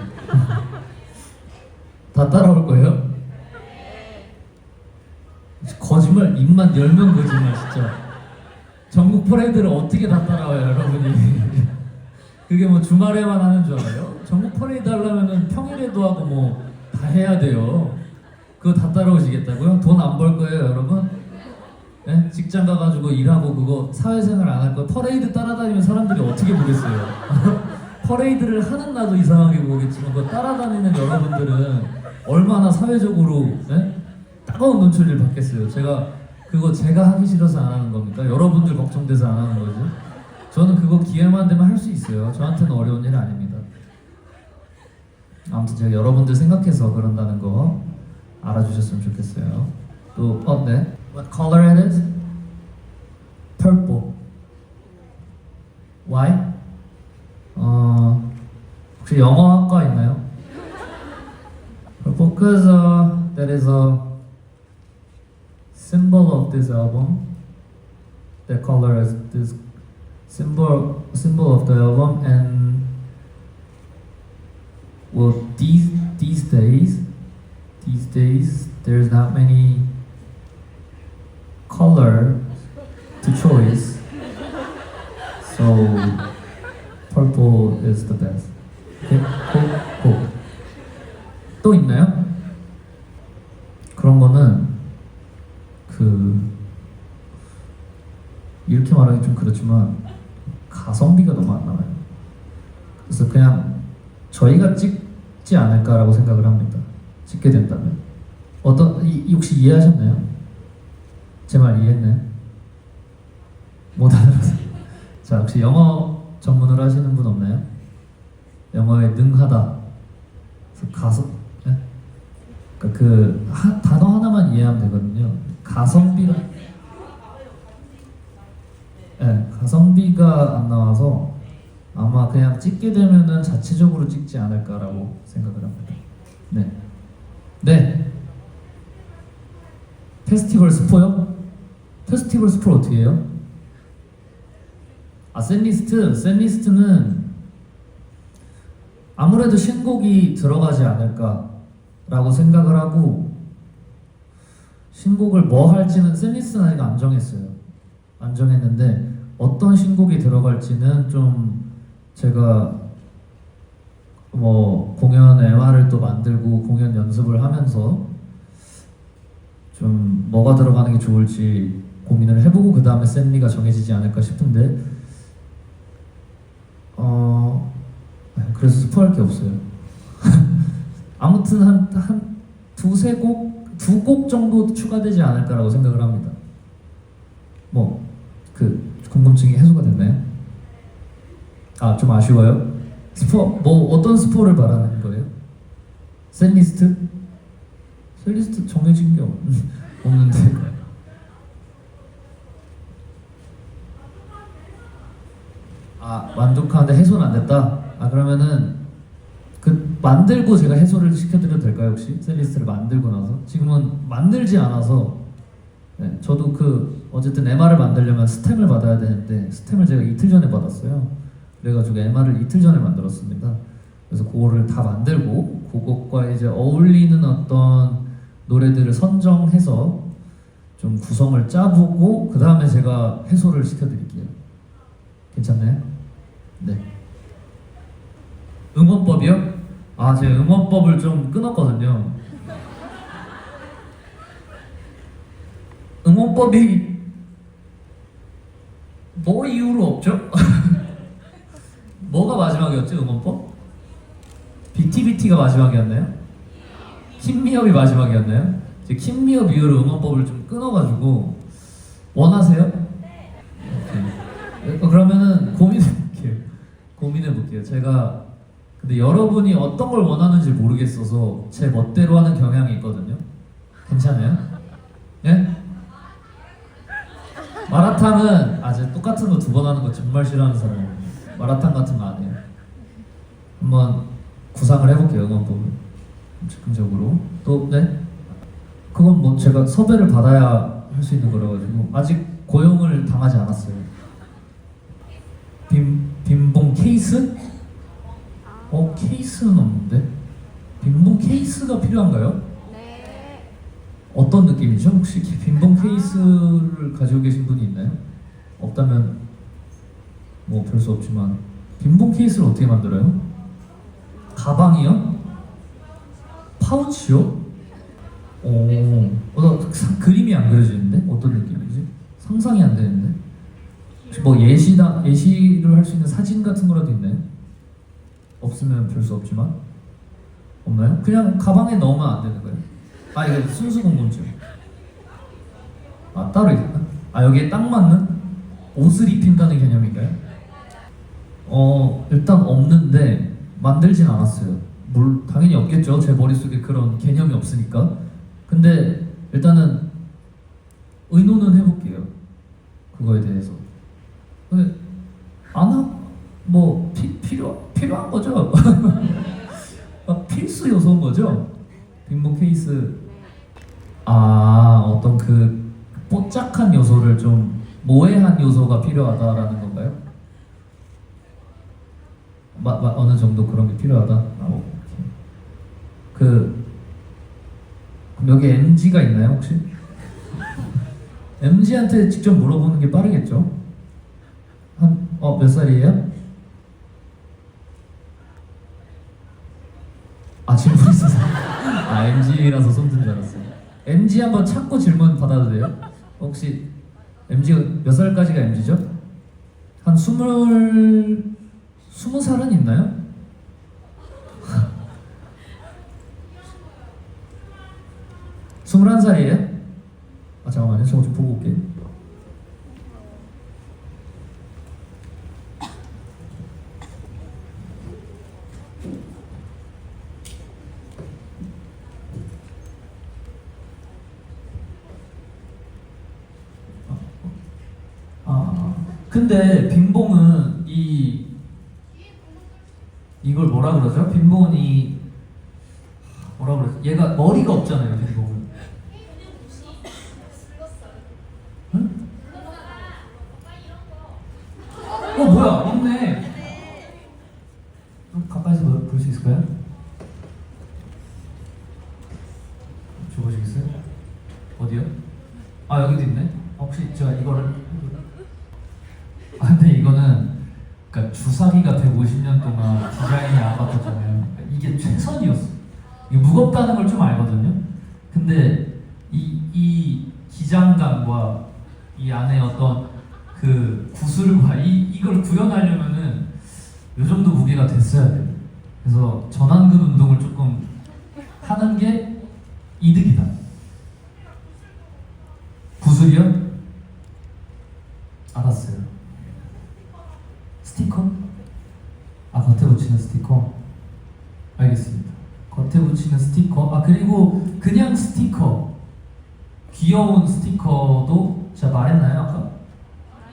S4: 다 따라올 거예요? 거짓말, 입만 열면 거짓말 진짜. 전국 퍼레이드를 어떻게 다 따라와요, 여러분이? 그게 뭐 주말에만 하는 줄 알아요? 전국 퍼레이드 하려면은 평일에도 하고 뭐 다 해야 돼요. 그거 다 따라오시겠다고요? 돈 안 벌 거예요, 여러분? 네? 직장 가가지고 일하고 그거 사회생활 안 할 거예요? 퍼레이드 따라다니면 사람들이 어떻게 보겠어요? 퍼레이드를 하는 나도 이상하게 보겠지만 그거 따라다니는 여러분들은 얼마나 사회적으로 따가운 눈초리를 받겠어요. 제가 하기 싫어서 안 하는 겁니까? 여러분들 걱정돼서 안 하는 거죠? 저는 그거 기회만 되면 할 수 있어요. 저한테는 어려운 일은 아닙니다. 아무튼 제가 여러분들 생각해서 그런다는 거 알아주셨으면 좋겠어요. 또 네. What color it is? Purple. Why? 혹시 영어학과 있나요? Purple because that is a symbol of this album. The color is this symbol of the album, and well, these days there's not many color to choice, so purple is the best. Okay, cool. 또 있나요? 그런 거는 이렇게 말하기 좀 그렇지만 가성비가 너무 안 나와요. 그래서 그냥 저희가 찍지 않을까라고 생각을 합니다. 찍게 된다면 혹시 이해하셨나요? 제 말 이해했나요? 못 알아들었어요. 자, 혹시 영어 전문으로 하시는 분 없나요? 영어에 능하다. 그래서 그러니까 단어 하나만 이해하면 되거든요. 가성비가 안 나와서 아마 그냥 찍게 되면은 자체적으로 찍지 않을까라고 생각을 합니다. 네. 페스티벌 스포요? 페스티벌 스포를 어떻게 해요? 아, 샌리스트는 아무래도 신곡이 들어가지 않을까라고 생각을 하고, 신곡을 뭐 할지는 샌리스트는 아직 안 정했어요. 안 정했는데 어떤 신곡이 들어갈지는 좀 제가 뭐 공연 MR을 또 만들고 공연 연습을 하면서 좀 뭐가 들어가는 게 좋을지 고민을 해보고 그 다음에 샌리가 정해지지 않을까 싶은데 그래서 스포할 게 없어요. 아무튼 한 두세 곡, 두 곡 정도 추가되지 않을까라고 생각을 합니다. 뭐 그 궁금증이 해소가 됐나요? 아, 좀 아쉬워요? 스포, 뭐 어떤 스포를 말하는 거예요? 샌리스트? 샌리스트 정해진 게 없는데. 아, 만족하는데 해소는 안 됐다? 아, 그러면은 그 만들고 제가 해소를 시켜드려도 될까요, 혹시? 샌리스트를 만들고 나서? 지금은 만들지 않아서, 네, 저도 그 어쨌든 MR을 만들려면 스템을 받아야 되는데 스템을 제가 이틀 전에 받았어요. 그래가지고 MR을 이틀 전에 만들었습니다. 그래서 그거를 다 만들고 그것과 이제 어울리는 어떤 노래들을 선정해서 좀 구성을 짜보고 그 다음에 제가 해소를 시켜드릴게요. 괜찮나요? 네. 응원법이요? 아, 제가 응원법을 좀 끊었거든요. 응원법이 뭐 이유로 없죠? 뭐가 마지막이었지, 응원법? BTBT가 마지막이었나요? 킴미업이 마지막이었나요? 이제 킴미업 이후로 응원법을 좀 끊어가지고 원하세요? 네. 그러면은 고민해볼게요. 제가 근데 여러분이 어떤 걸 원하는지 모르겠어서 제 멋대로 하는 경향이 있거든요. 괜찮아요? 예? 마라탕은 제가 똑같은 거 두 번 하는 거 정말 싫어하는 사람이에요. 마라탕 같은 거 안 해요. 한번 구상을 해볼게요, 응원법을 즉흥적으로. 또 네? 그건 뭐 제가 섭외를 받아야 할 수 있는 거라 가지고 아직 고용을 당하지 않았어요. 빈봉 케이스? 케이스는 없는데? 빈봉 케이스가 필요한가요?
S3: 네.
S4: 어떤 느낌이죠? 혹시 빈봉 케이스를 가지고 계신 분이 있나요? 없다면 뭐 별 수 없지만 빈봉 케이스를 어떻게 만들어요? 가방이요? 파우치요? 그림이 안 그려지는데? 어떤 느낌이지? 상상이 안 되는데? 혹시 뭐 예시를 할 수 있는 사진 같은 거라도 있나요? 없으면 별 수 없지만 없나요? 그냥 가방에 넣으면 안 되는 거예요? 이거 순수 궁금증. 따로 있나? 여기에 딱 맞는 옷을 입힌다는 개념인가요? 일단 없는데 만들진 않았어요. 당연히 없겠죠. 제 머릿속에 그런 개념이 없으니까. 근데 일단은 의논은 해볼게요. 그거에 대해서. 근데 필요한 거죠? 필수 요소인 거죠? 빈봉 케이스. 어떤 그 뽀짝한 요소를 좀 모해한 요소가 필요하다라는 건가요? 어느 정도 그런 게 필요하다? 오케이. 그럼 여기 MG가 있나요 혹시? MG한테 직접 물어보는 게 빠르겠죠? 몇 살이에요? 질문 있어서 MG라서 손든 줄 알았어요. MG 한번 찾고 질문 받아도 돼요? 혹시 MG가 몇 살까지가 MG죠? 한 20살은 있나요? 스물한 살이에요? 잠깐만요. 저거 좀 보고 올게요. 근데 빈봉은 이걸 뭐라 그러죠? 빈봉은 뭐라 그러죠? 얘가 머리가 없잖아요, 빈봉은.
S2: 뭐야 있네. 좀 가까이서 볼 수 있을까요? 줘보시겠어요? 어디요? 아 여기도 있네. 혹시 제가 이거를 근데 이거는 그러니까 주사기가 150년 동안 디자인이 안 바뀌었잖아요. 그러니까 이게 최선이었어. 이게 무겁다는 걸 좀 알거든요. 근데 이 기장감과 이 안에 어떤 그 구슬과 이걸 구현하려면은 요 정도 무게가 됐어야 돼요. 그래서 전완근 운동을 조금 하는 게 이득이다. 구슬이요? 알았어요. 스티커? 아 겉에 붙이는 스티커? 알겠습니다. 겉에 붙이는 스티커. 아 그리고 그냥 스티커 귀여운 스티커도 제가 말했나요 아까?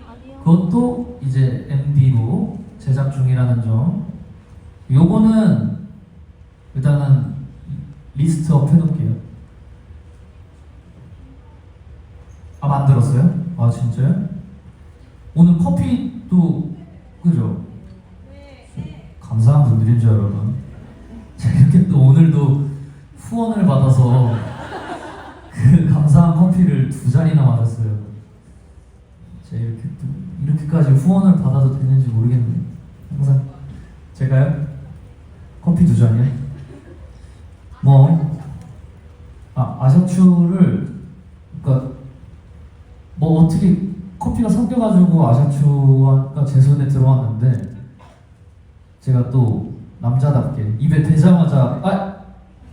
S3: 아니요.
S2: 그것도 이제 MD로 제작 중이라는 점. 요거는 일단은 리스트업 해놓을게요. 아 만들었어요? 아 진짜요? 오늘 커피도 그죠? 감사한 분들인 줄 여러분. 제가 이렇게 또 오늘도 후원을 받아서 그 감사한 커피를 2잔이나 마셨어요. 제가 이렇게까지 후원을 받아도 되는지 모르겠네요. 항상 제가요? 커피 2잔이요? 아샤추를 그러니까 뭐 어떻게 커피가 섞여가지고 아샤추가 제 손에 들어왔는데 제가 또 남자답게 입에 대자마자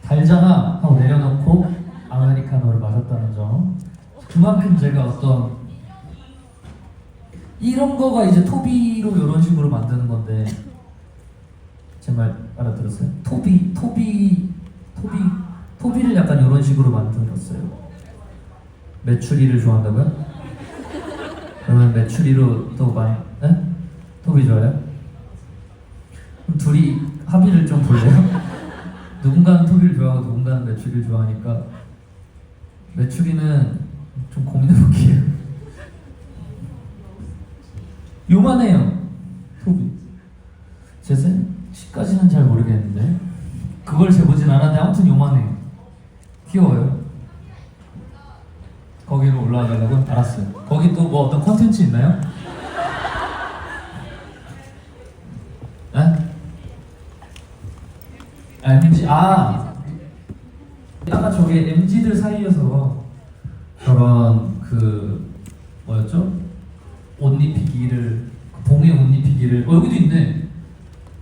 S2: 달잖아 하고 내려놓고 아메리카노를 마셨다는 점. 그만큼 제가 어떤 이런 거가 이제 토비로 이런 식으로 만드는 건데 제 말 알아들었어요? 토비를 약간 이런 식으로 만들었어요. 메추리를 좋아한다고요? 그러면 메추리로 또 많이 토비 좋아요? 그럼 둘이 합의를 좀 볼래요? 누군가는 토비를 좋아하고 누군가는 메추리를 좋아하니까 메추리는 좀 고민해볼게요. 요만해요 토비. 제 시까지는 잘 모르겠는데 그걸 재보진 않았는데 아무튼 요만해요. 귀여워요. 거기로 올라가려고? 알았어요. 거기 또 뭐 어떤 컨텐츠 있나요? MG 아까 저게 MG들 사이에서 저런 그 뭐였죠? 옷 입히기를 봉에 옷 입히기를 여기도 있네.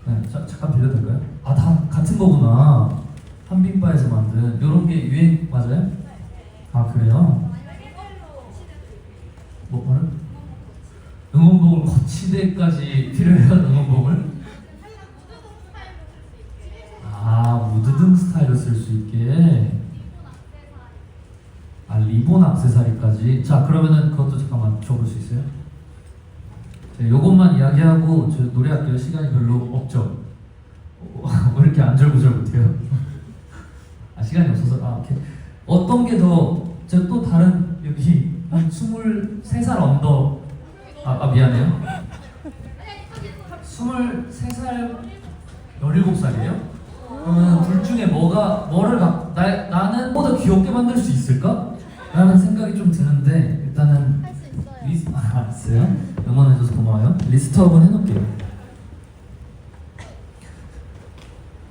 S2: 네, 잠깐 빌려도 될까요? 다 같은 거구나. 한빈바에서 만든 이런 게 유행 맞아요? 아 그래요? 뭐를? 응원봉을 거치대까지 필요해요? 응원봉을? 무드등 스타일로 쓸 수 있게. 리본 악세사리까지. 자 그러면은 그것도 잠깐만 줘볼 수 있어요? 자, 요것만 이야기하고 저 노래할게요. 시간이 별로 없죠? 왜 이렇게 안절부절 못해요? 시간이 없어서 오케이. 어떤 게 더 제가 또 다른 여기 한 23살 언더 미안해요. 23살 17살이에요? 그러면 둘 중에 나는 보다 귀엽게 만들 수 있을까? 라는 생각이 좀 드는데 일단은
S3: 할 수 있어요.
S2: 알았어요. 응원해줘서 고마워요. 리스트업은 해놓을게요.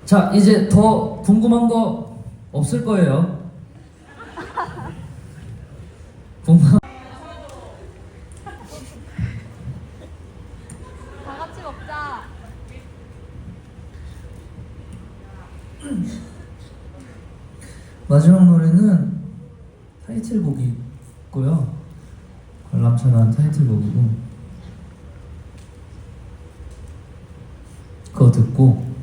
S2: 자 이제 더 궁금한 거 없을 거예요.
S3: 다 같이 먹자.
S4: 마지막 노래는 타이틀곡이 있고요. 관람차라는 타이틀곡이고 그거 듣고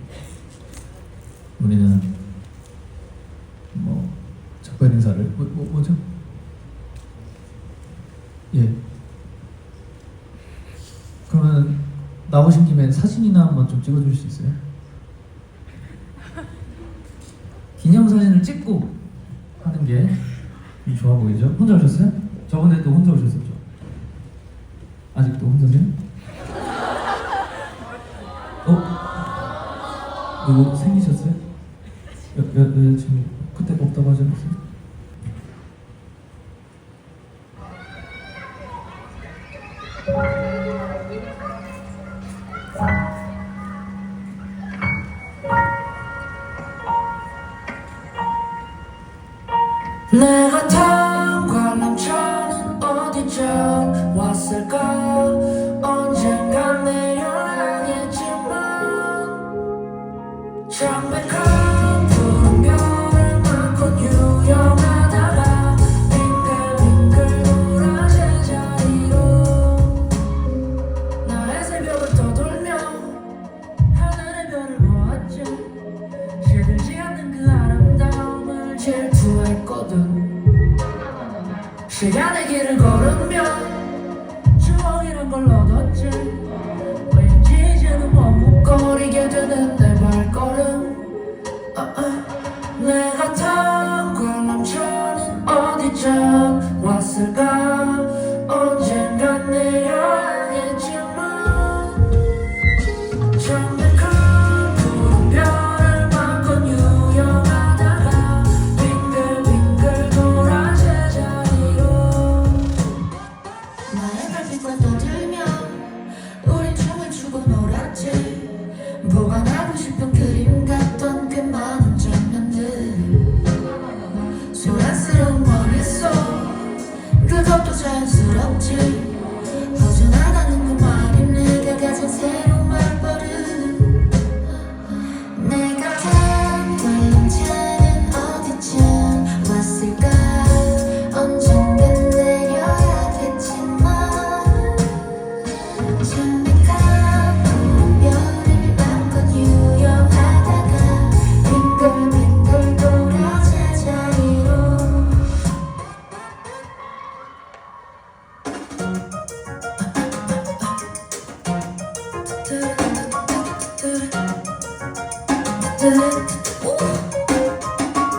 S4: 우리는 작별 인사를 뭐죠? 예. 그러면 나오신 김에 사진이나 한번 좀 찍어줄 수 있어요? 기념사진을 찍고 하는 게 좋아 보이죠? 혼자 오셨어요? 저번에 또 혼자 오셨었죠? 아직도 혼자세요?
S5: 누구 생기셨어요? 여자친구 그때 없다고 하지 않았어요?
S1: 내가 탄 관람차는 어디쯤 왔을까 언젠간 내려야겠지만 창백한 푸른 별을 맞고 유영하다가 빙글빙글 돌아 제자리로 나의 새벽을 떠돌며 하늘의 별을 보았지 시들지 않는 그 아름다움을 질투했거든 시간의 길을 걸으며 추억이란 걸 얻었지 왠지 이제는 머뭇거리게 되는 내 발걸음 내가 탄 관람차는 어디쯤 왔을까 언젠간 내려야겠지만 창백한 푸른 별을 맞고 유영하다가 빙글빙글 돌아 제자리로 나의 별빛과 떠들며 우린 춤을 추고 놀았지 보관하고 싶은 그림 같던 그 많은 장면들 소란스러운 머릿속 그것도 자연스럽지 허전하다는 그 말이 내가 가진 새로운 말버릇 내가 탄 관람차는 어디쯤 왔을까 언젠간 내려야겠지만 창백한 푸른 별을 맘껏 유영하다가 빙글빙글 돌아 제자리로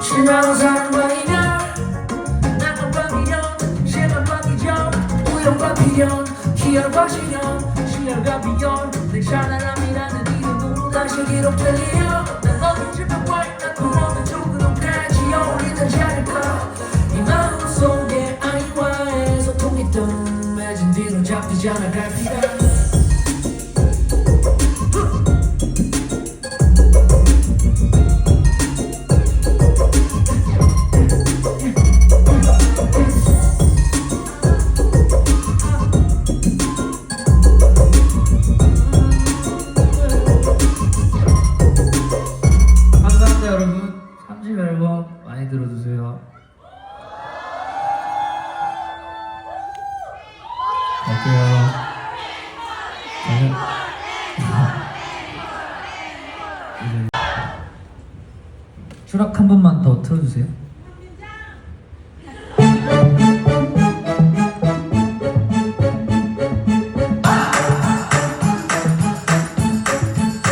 S1: 지나간 사랑과 이별 나만 바뀌면 시간 바뀌죠 우연과 비연 희열과 신연 시열과 비연 내 샤라람이라는 이름으로 다시 기록되리요 난 너를 집합과 난 꿈없는 조금까지 어울리지 않을까 이 마음 속에 아이와의 소통이 뜸해진 뒤로 잡히지 않을 갈피가
S2: 감사합니다 여러분. 3집 앨범 많이 들어주세요. 갈게요. 저는 이제 추락 한 번만 더 틀어주세요.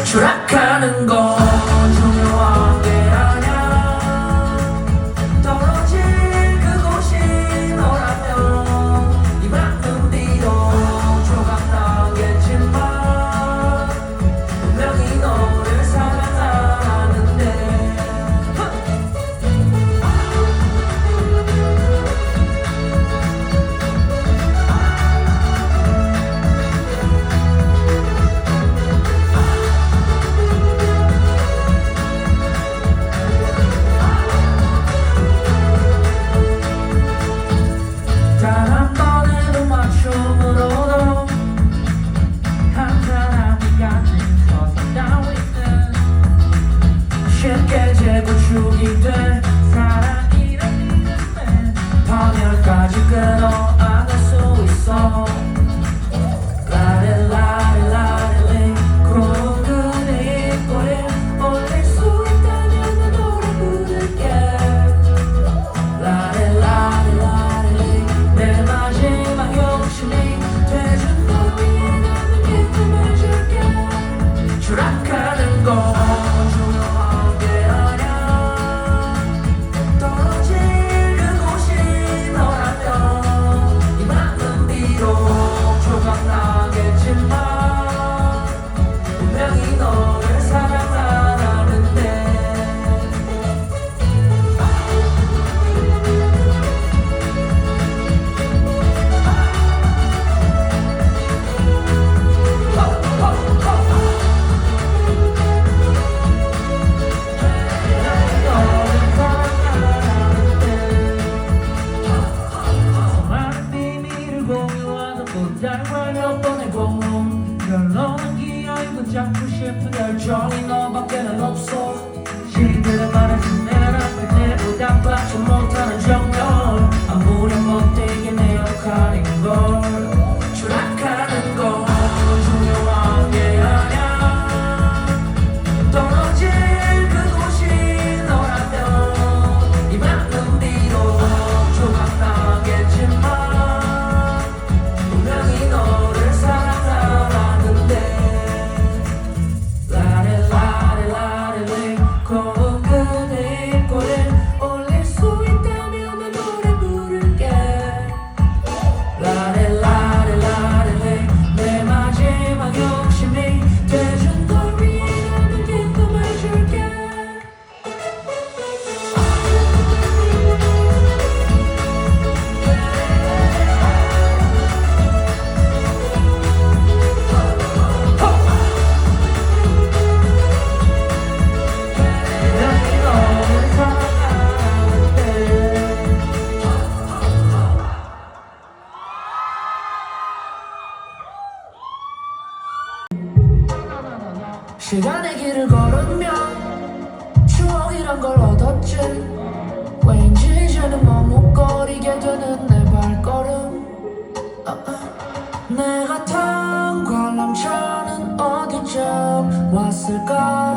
S1: 추락하는 건 중요한 게 아냐 떨어질 그곳이 너라면 이만큼 뒤로 조각나겠지만 분명히 너를 사랑하는데 또 다른 몇 번이고 결론은 기어이 붙잡고 싶은 열정이 너밖에는 없어 시들을 말하지 내라 그대로 답하지 못하는 정열 아무리 못되게 내 역할인걸 추락하는 건 중요한 게 아냐 떨어질 그곳이 너라면 이만큼 뒤로 조각나겠지만 분명히 너를 사랑하는데 라레라레라레레 고운 그대 입꼬리를 올릴 수 있다면 난 노래 부를게 라레라레라레레 내 마지막 욕심이 돼준 걸 위해 나는 기쁨해줄게 분명히 너를 사랑하는데 시간의 길을 걸으면 추억이란 걸 얻었지 왠지 이제는 머뭇거리게 되는 내 발걸음 내가 탄 관람차는 어디쯤 왔을까